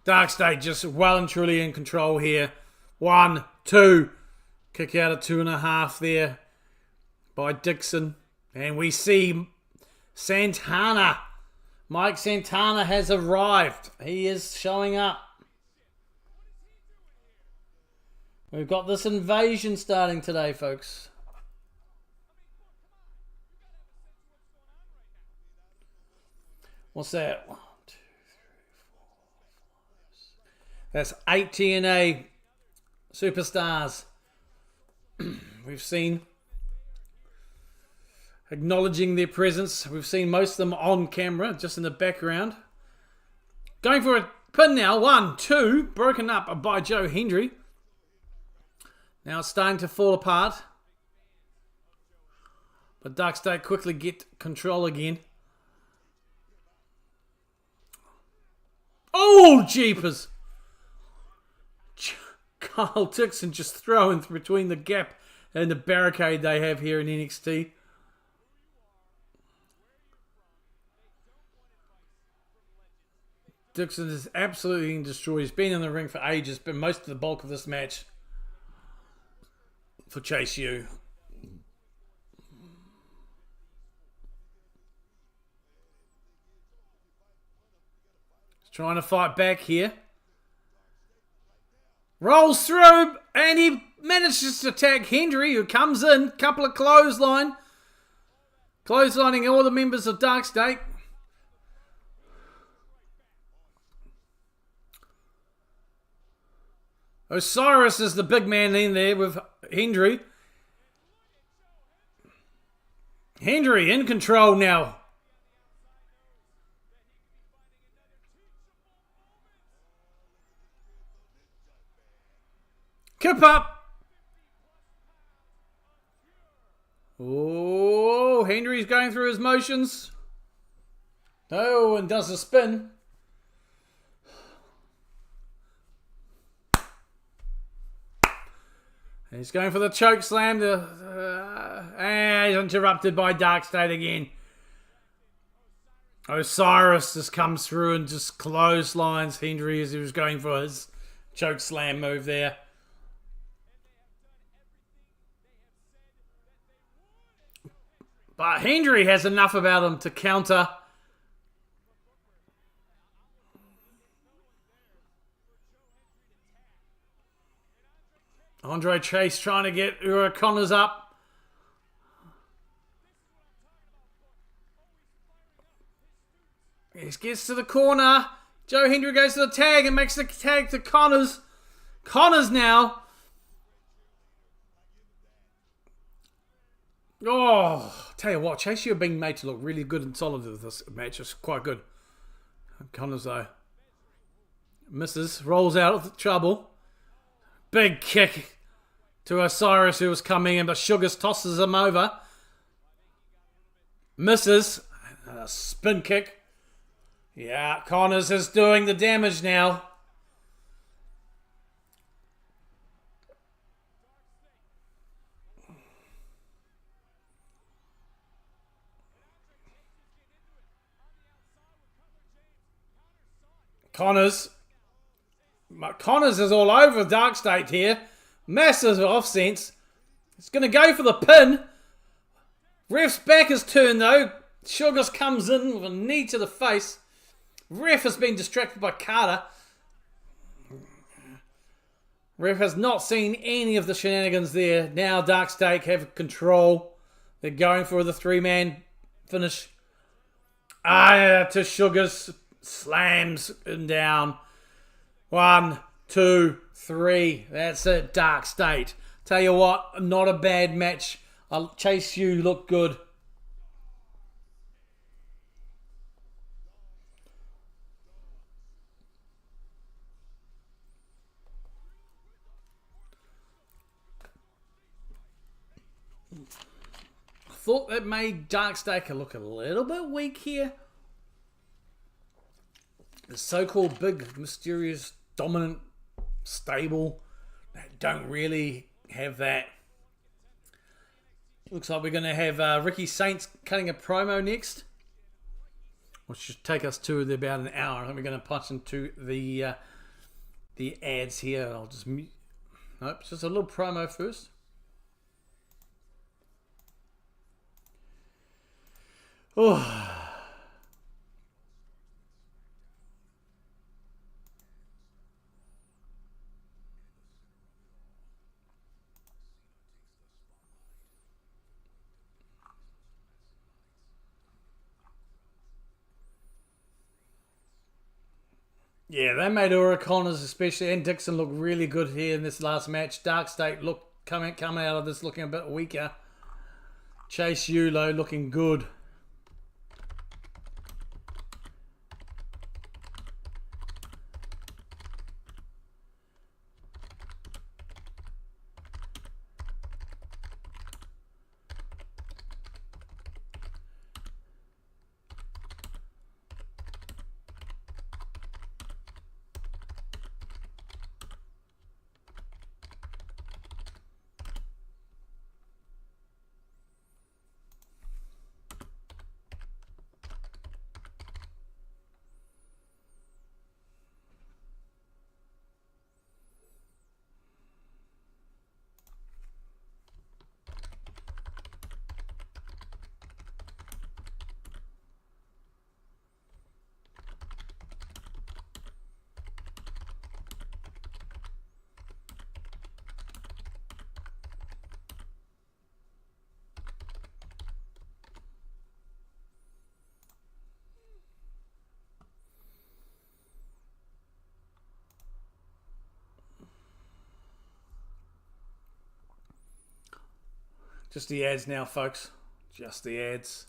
Dark State just well and truly in control here. 1, 2. Kick out at 2.5 there by Dixon. And we see Santana. Mike Santana has arrived. He is showing up. We've got this invasion starting today, folks. What's that? 1, 2, 3, 4, 5, 6. That's 8 TNA superstars. We've seen acknowledging their presence. We've seen most of them on camera, just in the background. Going for a pin now. 1, 2. Broken up by Joe Hendry. Now it's starting to fall apart. But Dark State quickly get control again. Oh, jeepers! Carl Dixon just throwing between the gap and the barricade they have here in NXT. Dixon is absolutely destroyed. He's been in the ring for ages, but most of the bulk of this match for Chase U. He's trying to fight back here. Rolls through, and he manages to attack Hendry, who comes in. Couple of clotheslining all the members of Dark State. Osiris is the big man in there with Hendry. Hendry in control now. Kip up. Oh, Hendry's going through his motions. Oh, and does a spin. He's going for the choke slam. And he's interrupted by Dark State again. Osiris just comes through and just clotheslines Hendry as he was going for his choke slam move there. But Hendry has enough about him to counter. Andre Chase trying to get Ura Connors up. He gets to the corner. Joe Hendry goes to the tag and makes the tag to Connors. Connors now. Oh, tell you what, Chase, you're being made to look really good and solid with this match. It's quite good. Connors, though, misses, rolls out of the trouble. Big kick to Osiris, who was coming in, but Sugars tosses him over. Misses. A spin kick. Yeah, Connors is doing the damage now. Connors is all over Dark State here. Massive offense. It's going to go for the pin. Ref's back is turned though. Sugars comes in with a knee to the face. Ref has been distracted by Carter. Ref has not seen any of the shenanigans there. Now Dark State have control. They're going for the 3-man finish. To Sugars. Slams him down. 1, 2, 3. That's it. Dark State. Tell you what, not a bad match. I'll Chase you. Look good. I thought that made Dark State look a little bit weak here. The so-called big, mysterious, dominant stable that don't really have that Looks like we're going to have Ricky Saints cutting a promo next, which should take us to about an hour. I think we're going to punch into the ads here. I'll just mute. Nope, just a little promo first. Oh. Yeah, they made Ura Connors especially and Dixon look really good here in this last match. Dark State coming out of this looking a bit weaker. Chase Yulo looking good. Just the ads now, folks. Just the ads.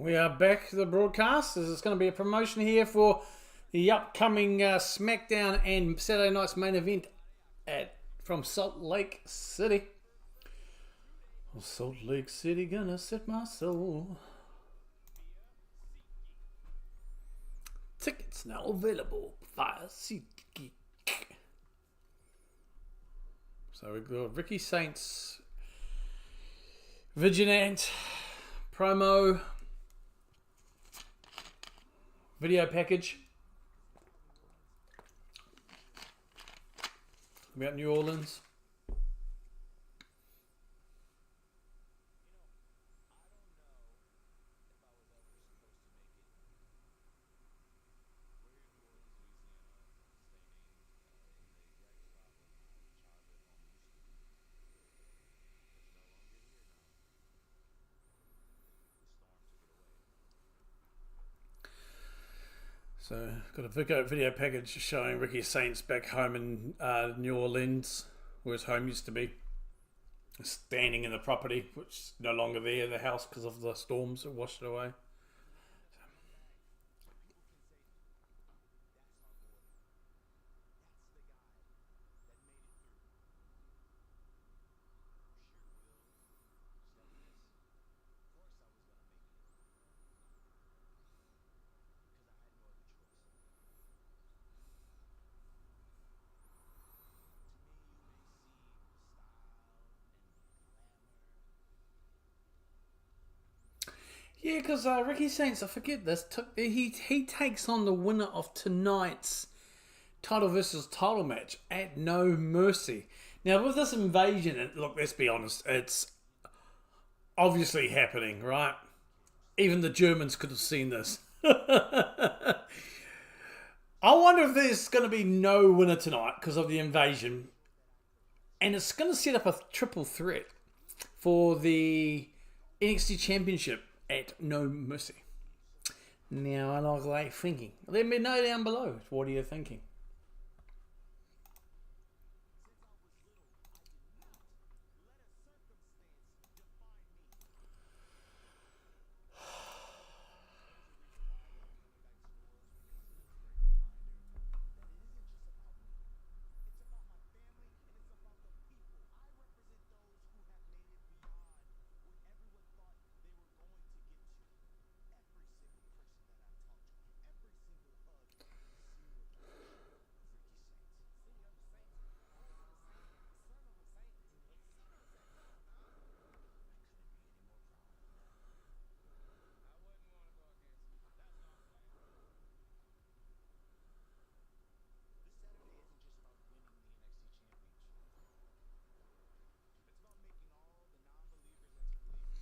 We are back to the broadcast. This is going to be a promotion here for the upcoming SmackDown and Saturday night's main event from Salt Lake City. Oh, Salt Lake City gonna set my soul. Tickets now available via SeatGeek. So we've got Ricky Saints, Vigilant, promo, video package. about New Orleans? So, got a video package showing Ricky Saints back home in New Orleans, where his home used to be. Standing in the property, which is no longer there, the house, because of the storms that washed it away. Yeah, because Ricky Saints, I forget this, he takes on the winner of tonight's title versus title match at No Mercy. Now, with this invasion, look, let's be honest, it's obviously happening, right? Even the Germans could have seen this. I wonder if there's going to be no winner tonight because of the invasion. And it's going to set up a triple threat for the NXT Championship at No Mercy. Now, I like thinking. Let me know down below. What are you thinking?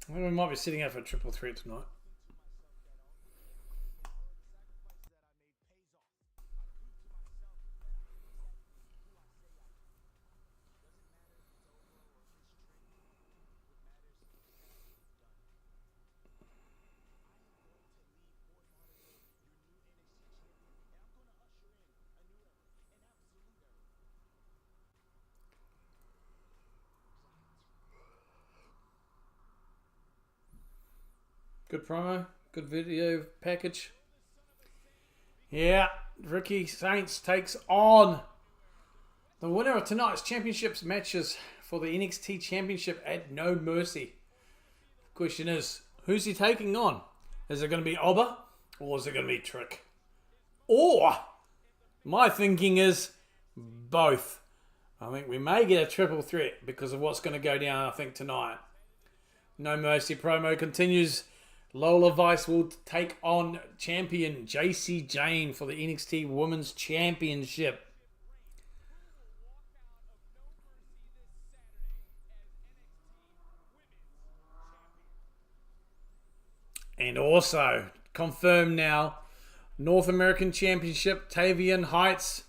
Well, we might be sitting out for a triple threat tonight. Good promo, good video package. Yeah, Ricky Saints takes on the winner of tonight's championships matches for the NXT Championship at No Mercy. The question is, who's he taking on? Is it going to be Oba or is it going to be Trick? Or, my thinking is both. I think we may get a triple threat because of what's going to go down, I think, tonight. No Mercy promo continues. Lola Vice will take on champion JC Jane for the NXT Women's Championship. And also, confirmed now, North American Championship, Tavian Heights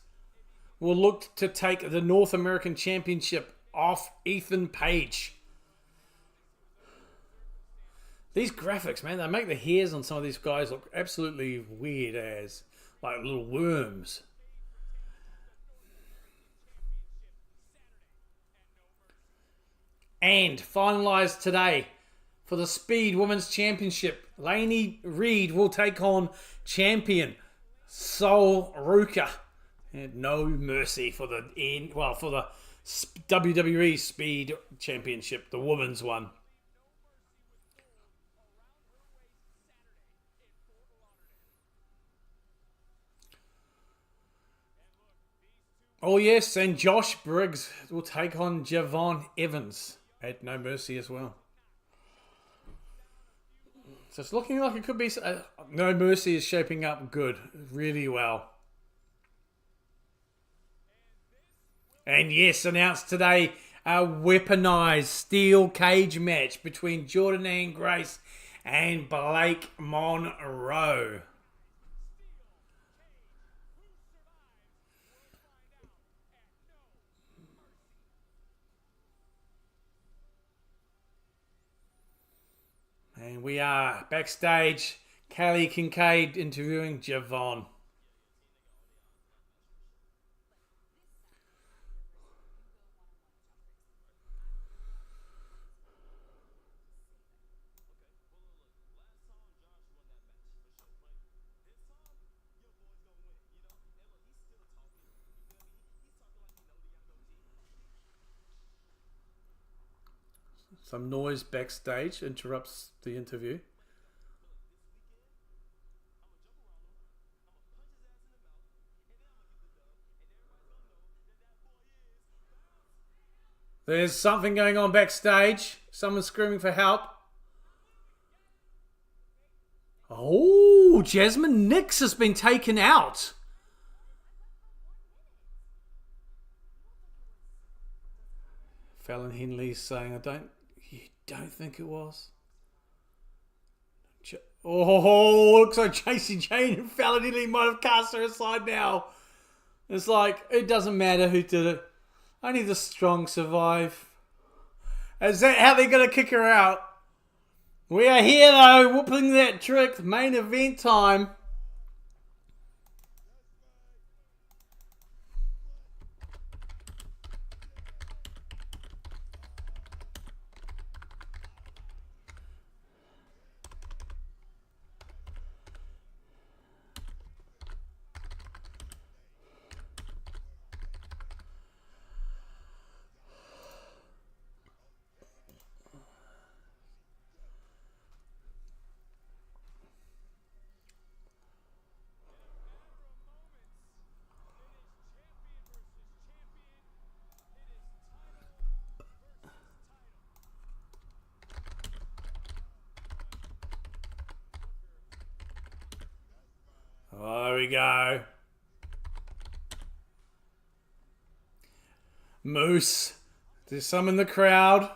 will look to take the North American Championship off Ethan Page. These graphics, man, they make the hairs on some of these guys look absolutely weird as, like little worms. And finalised today for the Speed Women's Championship, Lainey Reid will take on champion Sol Ruka. And No Mercy for the WWE Speed Championship, the women's one. Oh yes, and Josh Briggs will take on Javon Evans at No Mercy as well. So it's looking like it could be... No Mercy is shaping up good, really well. And yes, announced today a weaponized steel cage match between Jordan and Grace and Blake Monroe. And we are backstage. Kelly Kincaid interviewing Javon. Some noise backstage interrupts the interview. There's something going on backstage. Someone's screaming for help. Oh, Jasmine Nix has been taken out. Fallon Henley's saying, you don't think it was? Oh, looks like Jacy Jane and Fallon Henley might have cast her aside now. It's like, it doesn't matter who did it. Only the strong survive. Is that how they're going to kick her out? We are here though, whooping that trick. Main event time. Oh, there we go. Moose. There's some in the crowd.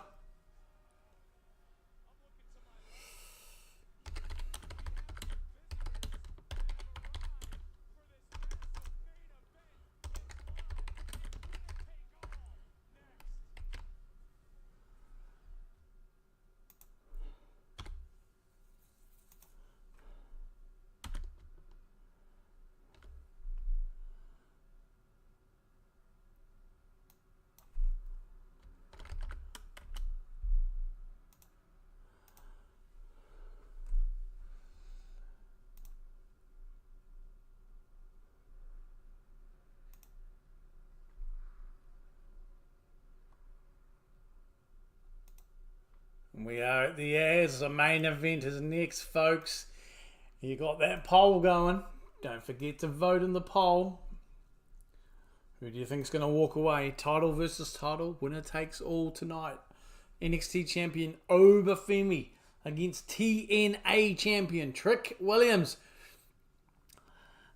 We are at the airs. The main event is next, folks. You got that poll going. Don't forget to vote in the poll. Who do you think is going to walk away? Title versus title. Winner takes all tonight. NXT champion Oba Femi against TNA champion Trick Williams.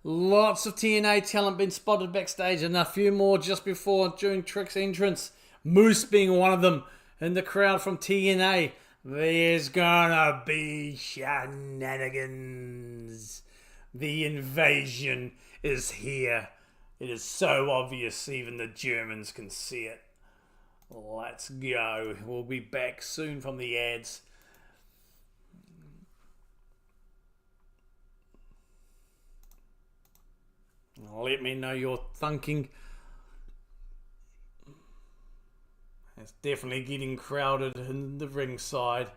Lots of TNA talent been spotted backstage, and a few more just before during Trick's entrance. Moose being one of them. In the crowd from TNA, there's gonna be shenanigans. The invasion is here. It is so obvious even the Germans can see it. Let's go. We'll be back soon from the ads. Let me know your thinking. It's definitely getting crowded in the ringside.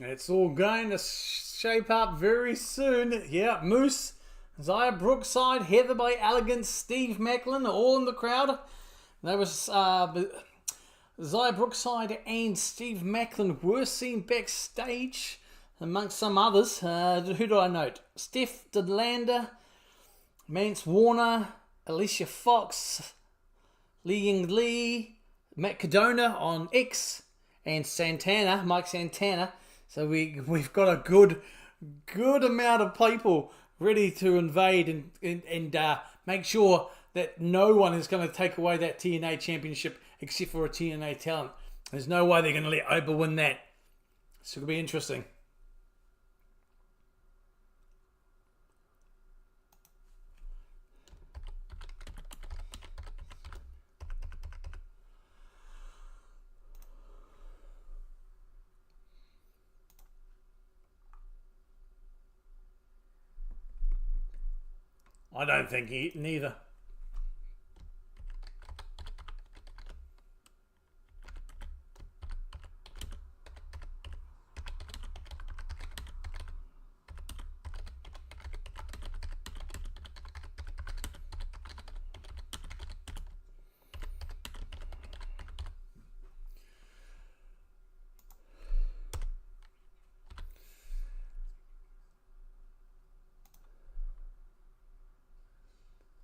It's all going to shape up very soon. Yeah, Moose, Zaya Brookside, Heather by Elegance, Steve Macklin, all in the crowd. There was Zaya Brookside and Steve Macklin were seen backstage amongst some others. Who do I note? Steph DeLander, Mance Warner, Alicia Fox, Li Ying Lee, Matt Cadona on X, and Santana, Mike Santana. So we've got a good amount of people ready to invade and make sure that no one is going to take away that TNA championship except for a TNA talent. There's no way they're going to let Oba win that. So it'll be interesting. I don't think neither.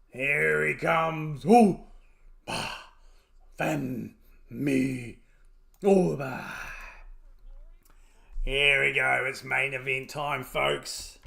Here he comes. Oh, Femi. Oh, here we go. It's main event time, folks.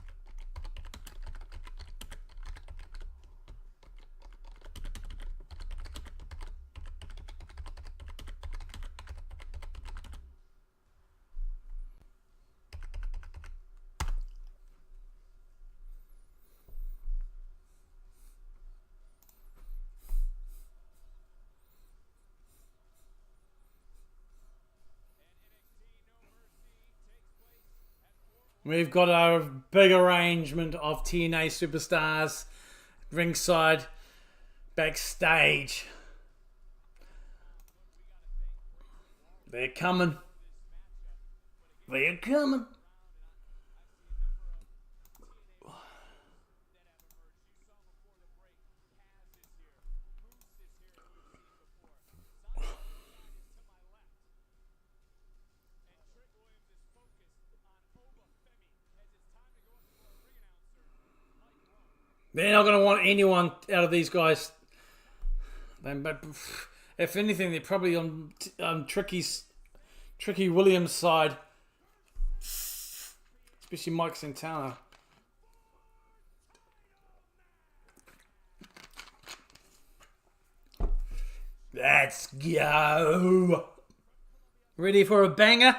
We've got a big arrangement of TNA superstars ringside, backstage. They're coming. They're coming. They're not going to want anyone out of these guys. But if anything, they're probably on Tricky Williams' side. Especially Mike Santana. Let's go. Ready for a banger?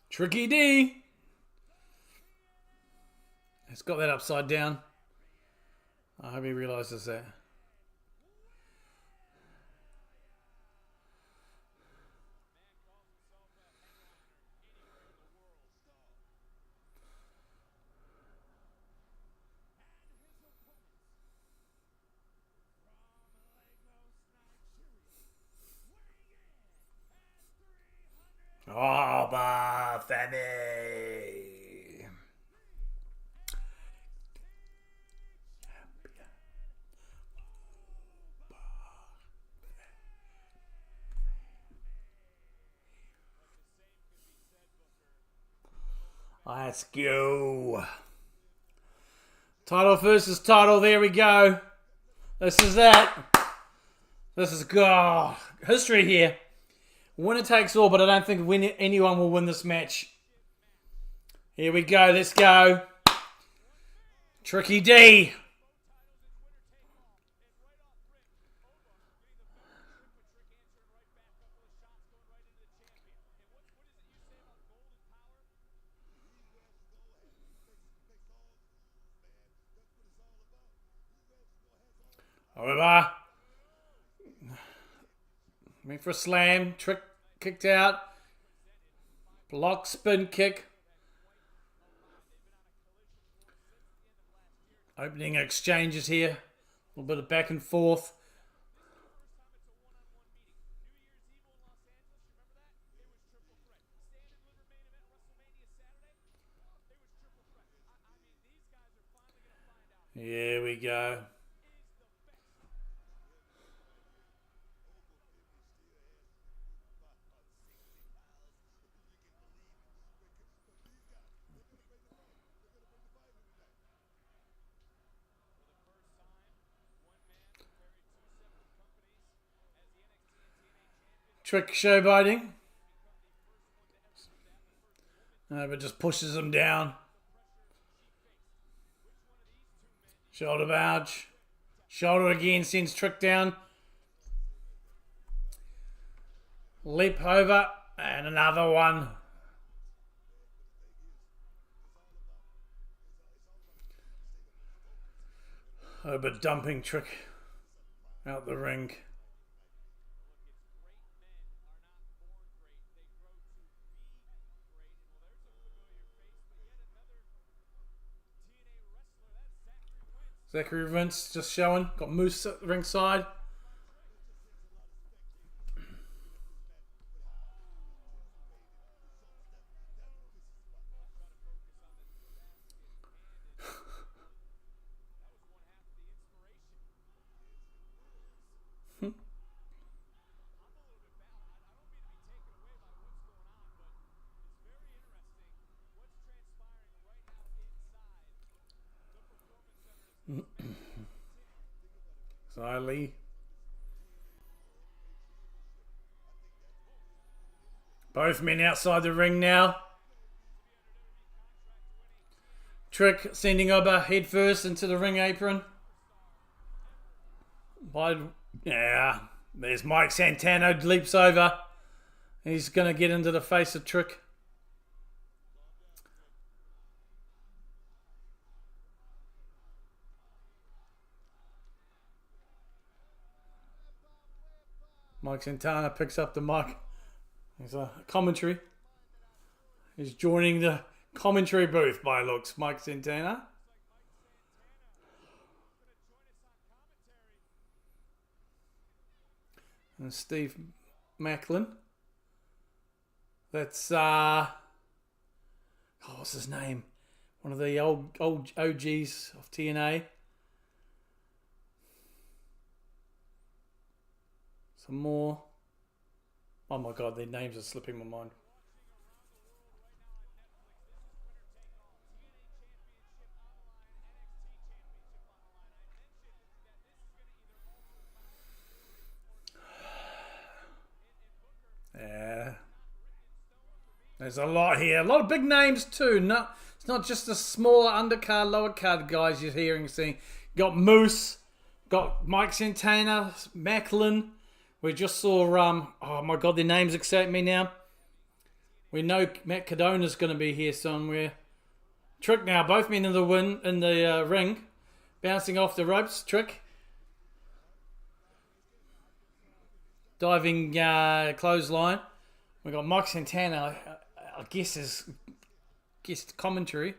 Tricky D. It's got that upside down. I hope he realises that. Oh, Femi. Let's go. Title versus title. There we go. This is that. This is history here. Winner takes all, but I don't think anyone will win this match. Here we go. Let's go. Tricky D. Over. Went for a slam. Trick kicked out. Block spin kick. Opening exchanges here. A little bit of back and forth. Here we go. Trick showbiting. But just pushes him down. Shoulder barge. Shoulder again, sends Trick down. Leap over. And another one. Over dumping Trick out the ring. Zachary Vince just showing. Got Moose at the ringside. Lee. Both men outside the ring now. Trick sending Oba head first into the ring apron. Yeah, there's Mike Santana, leaps over. He's going to get into the face of Trick. Mike Santana picks up the mic. He's a commentary. He's joining the commentary booth by looks. Mike Santana. And Steve Macklin. That's what's his name? One of the old OGs of TNA. Some more. Oh my god, their names are slipping my mind. Yeah. There's a lot here. A lot of big names too. No, it's not just the smaller undercard, lower card guys you're hearing, seeing. Got Moose. Got Mike Santana. Macklin. We just saw, oh my god, their names escape me now. We know Matt Cadona's going to be here somewhere. Trick now, both men in the ring. Bouncing off the ropes, Trick. Diving clothesline. We got Mike Santana, I guess is guest commentary.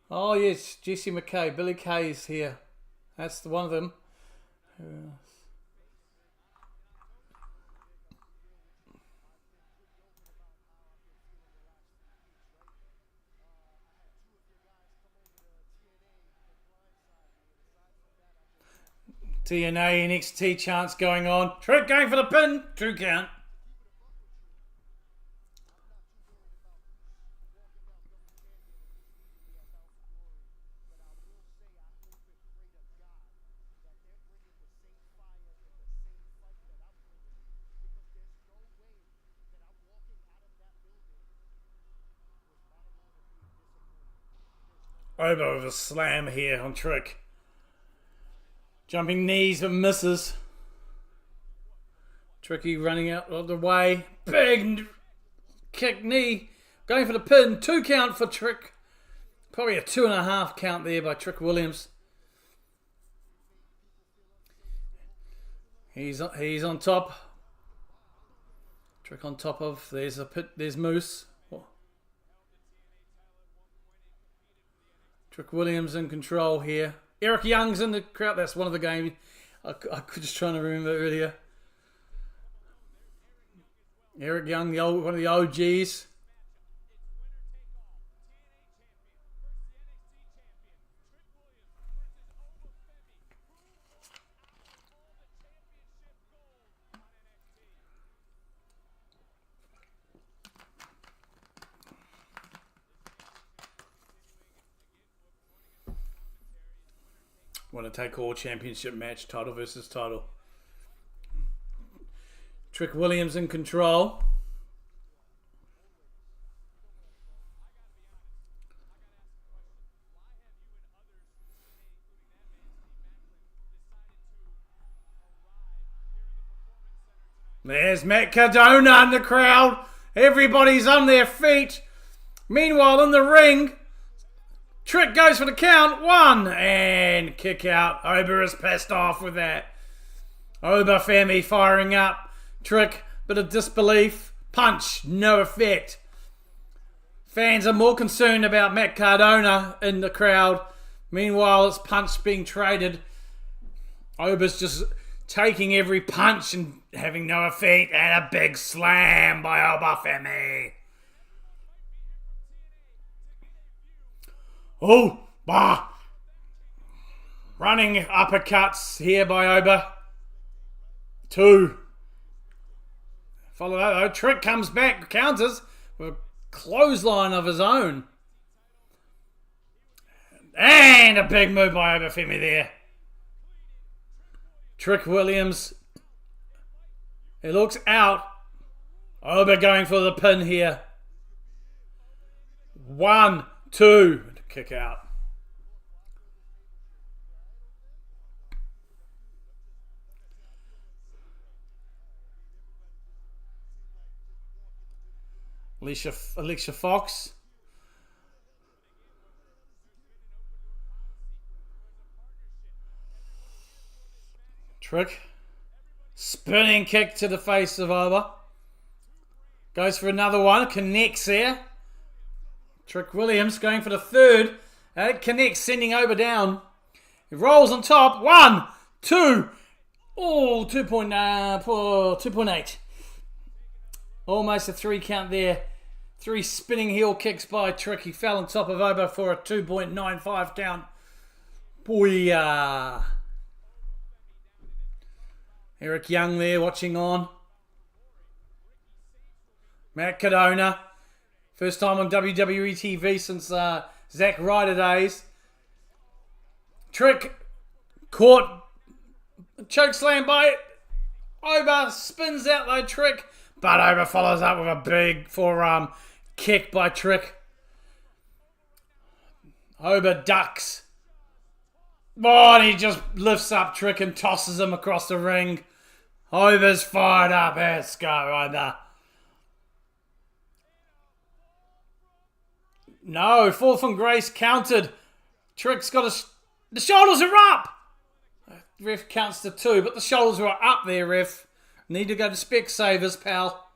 Oh yes, Jesse McKay. Billy Kay is here. That's the one of them. Who else? TNA NXT chants going on. Trick going for the pin. 2 count. Over with a slam here on Trick. Jumping knees but misses. Tricky running out of the way. Big kick knee. Going for the pin. 2 count for Trick. Probably a 2.5 count there by Trick Williams. He's on top. Trick on top of. There's Moose. Trick Williams in control here. Eric Young's in the crowd. That's one of the game. I could just trying to remember earlier. Eric Young, one of the OGs. Want to take all championship match, title versus title. Trick Williams in control. There's Matt Cardona in the crowd. Everybody's on their feet. Meanwhile, in the ring, Trick goes for the count. 1 and kick out. Oba is pissed off with that. Oba Femi firing up. Trick, bit of disbelief. Punch, no effect. Fans are more concerned about Matt Cardona in the crowd. Meanwhile, it's punch being traded. Oba's just taking every punch and having no effect. And a big slam by Oba Femi. Oh, bah. Running uppercuts here by Oba. 2. Follow that though. Trick comes back, counters with a clothesline of his own. And a big move by Oba Femi there. Trick Williams. He looks out. Oba going for the pin here. 1, 2. Kick out. Alicia Fox. Trick. Spinning kick to the face of Oba. Goes for another one. Connects there. Trick Williams going for the third. And it connects, sending Oba down. He rolls on top. 1, 2. Oh, 2.8. Almost a 3 count there. 3 spinning heel kicks by Trick. He fell on top of Oba for a 2.95 count. Booyah. Eric Young there watching on. Matt Cardona. First time on WWE TV since Zack Ryder days. Trick caught. Chokeslam by Oba. Spins out though, Trick. But Oba follows up with a big forearm kick by Trick. Oba ducks. Oh, and he just lifts up Trick and tosses him across the ring. Oba's fired up. Let's go, Oba. No, fall from grace counted. Trick's got the shoulders are up. Ref counts to 2, but the shoulders were up there, ref. Need to go to Specsavers, pal.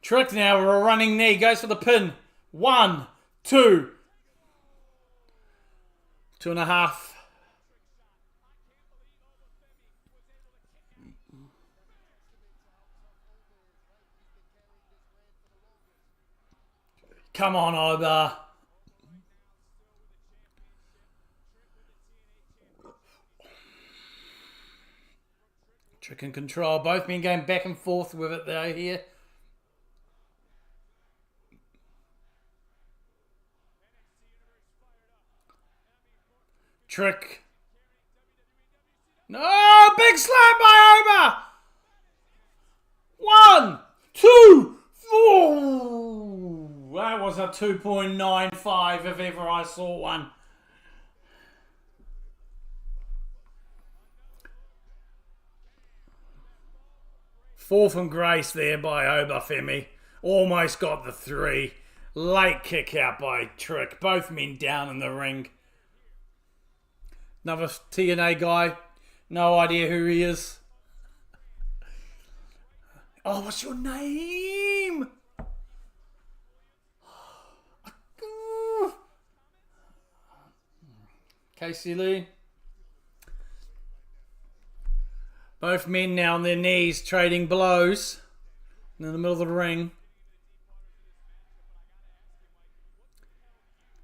Trick now with a running knee. Goes for the pin. 1, 2. 2.5. Come on, Oba. Trick and control. Both been going back and forth with it though here. Trick. No! Big slam by Oba! 1, 2, 4. That was a 2.95 if ever I saw one. Fall from grace there by Oba Femi. Almost got the 3. Late kick out by Trick. Both men down in the ring. Another TNA guy. No idea who he is. Oh, what's your name? Casey Lee. Both men now on their knees, trading blows in the middle of the ring.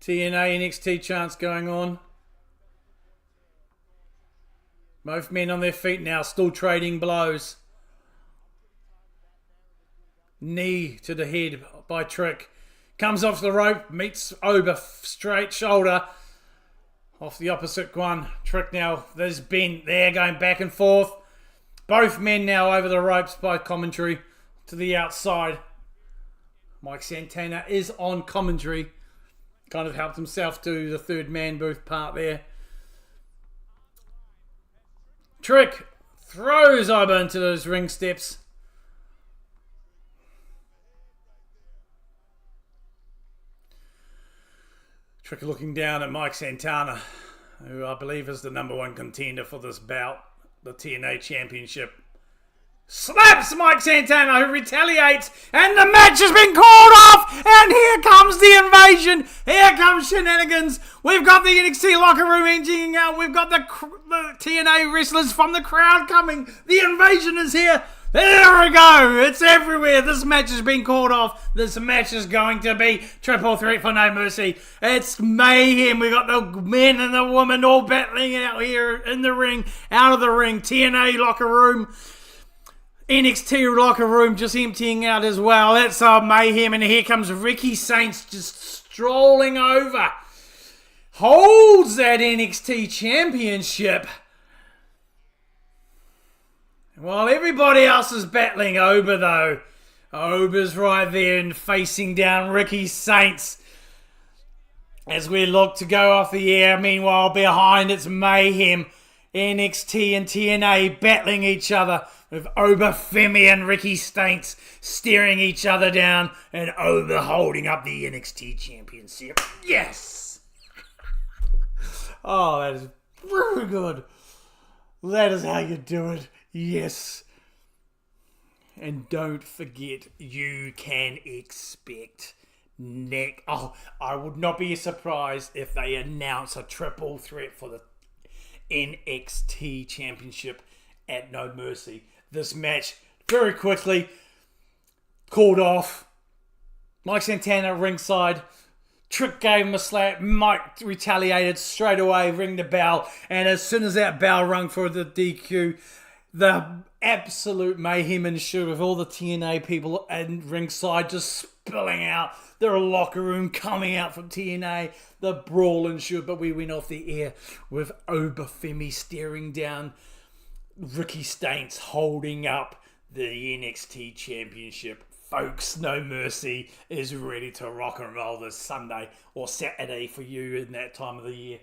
TNA NXT chants going on. Both men on their feet now, still trading blows. Knee to the head by Trick. Comes off the rope, meets Oba, straight shoulder. Off the opposite one. Trick now, there's bent there, going back and forth. Both men now over the ropes by commentary to the outside. Mike Santana is on commentary. Kind of helped himself to the third man booth part there. Trick throws Oba into those ring steps. Trick looking down at Mike Santana, who I believe is the #1 contender for this bout, the TNA Championship. Slaps Mike Santana, who retaliates, and the match has been called off, and here comes the invasion, here comes shenanigans. We've got the NXT locker room engine out, we've got the TNA wrestlers from the crowd coming, the invasion is here. There we go, it's everywhere. This match has been called off. This match is going to be triple threat for No Mercy. It's mayhem. We got the men and the women all battling out here in the ring, out of the ring. TNA locker room, NXT locker room just emptying out as well. It's a mayhem, and here comes Ricky Saints just strolling over. Holds that NXT championship. While everybody else is battling Oba, though. Oba's right there and facing down Ricky Saints. As we look to go off the air, meanwhile behind it's mayhem. NXT and TNA battling each other, with Oba, Femi and Ricky Saints staring each other down, and Oba holding up the NXT championship. Yes! Oh, that is very good. That is how you do it. Yes. And don't forget, you can expect I would not be surprised if they announce a triple threat for the NXT Championship at No Mercy. This match, very quickly, called off. Mike Santana ringside. Trick gave him a slap. Mike retaliated straight away, ring the bell. And as soon as that bell rung for the DQ, the absolute mayhem ensued with all the TNA people and ringside just spilling out. Their locker room coming out from TNA. The brawl ensued, but we went off the air with Oba Femi staring down Ricky Saints holding up the NXT Championship. Folks, No Mercy is ready to rock and roll this Sunday or Saturday for you in that time of the year.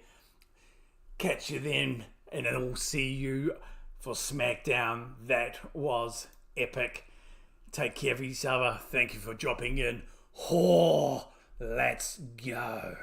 Catch you then, and I'll see you for SmackDown. That was epic. Take care of each other. Thank you for dropping in. Oh, let's go.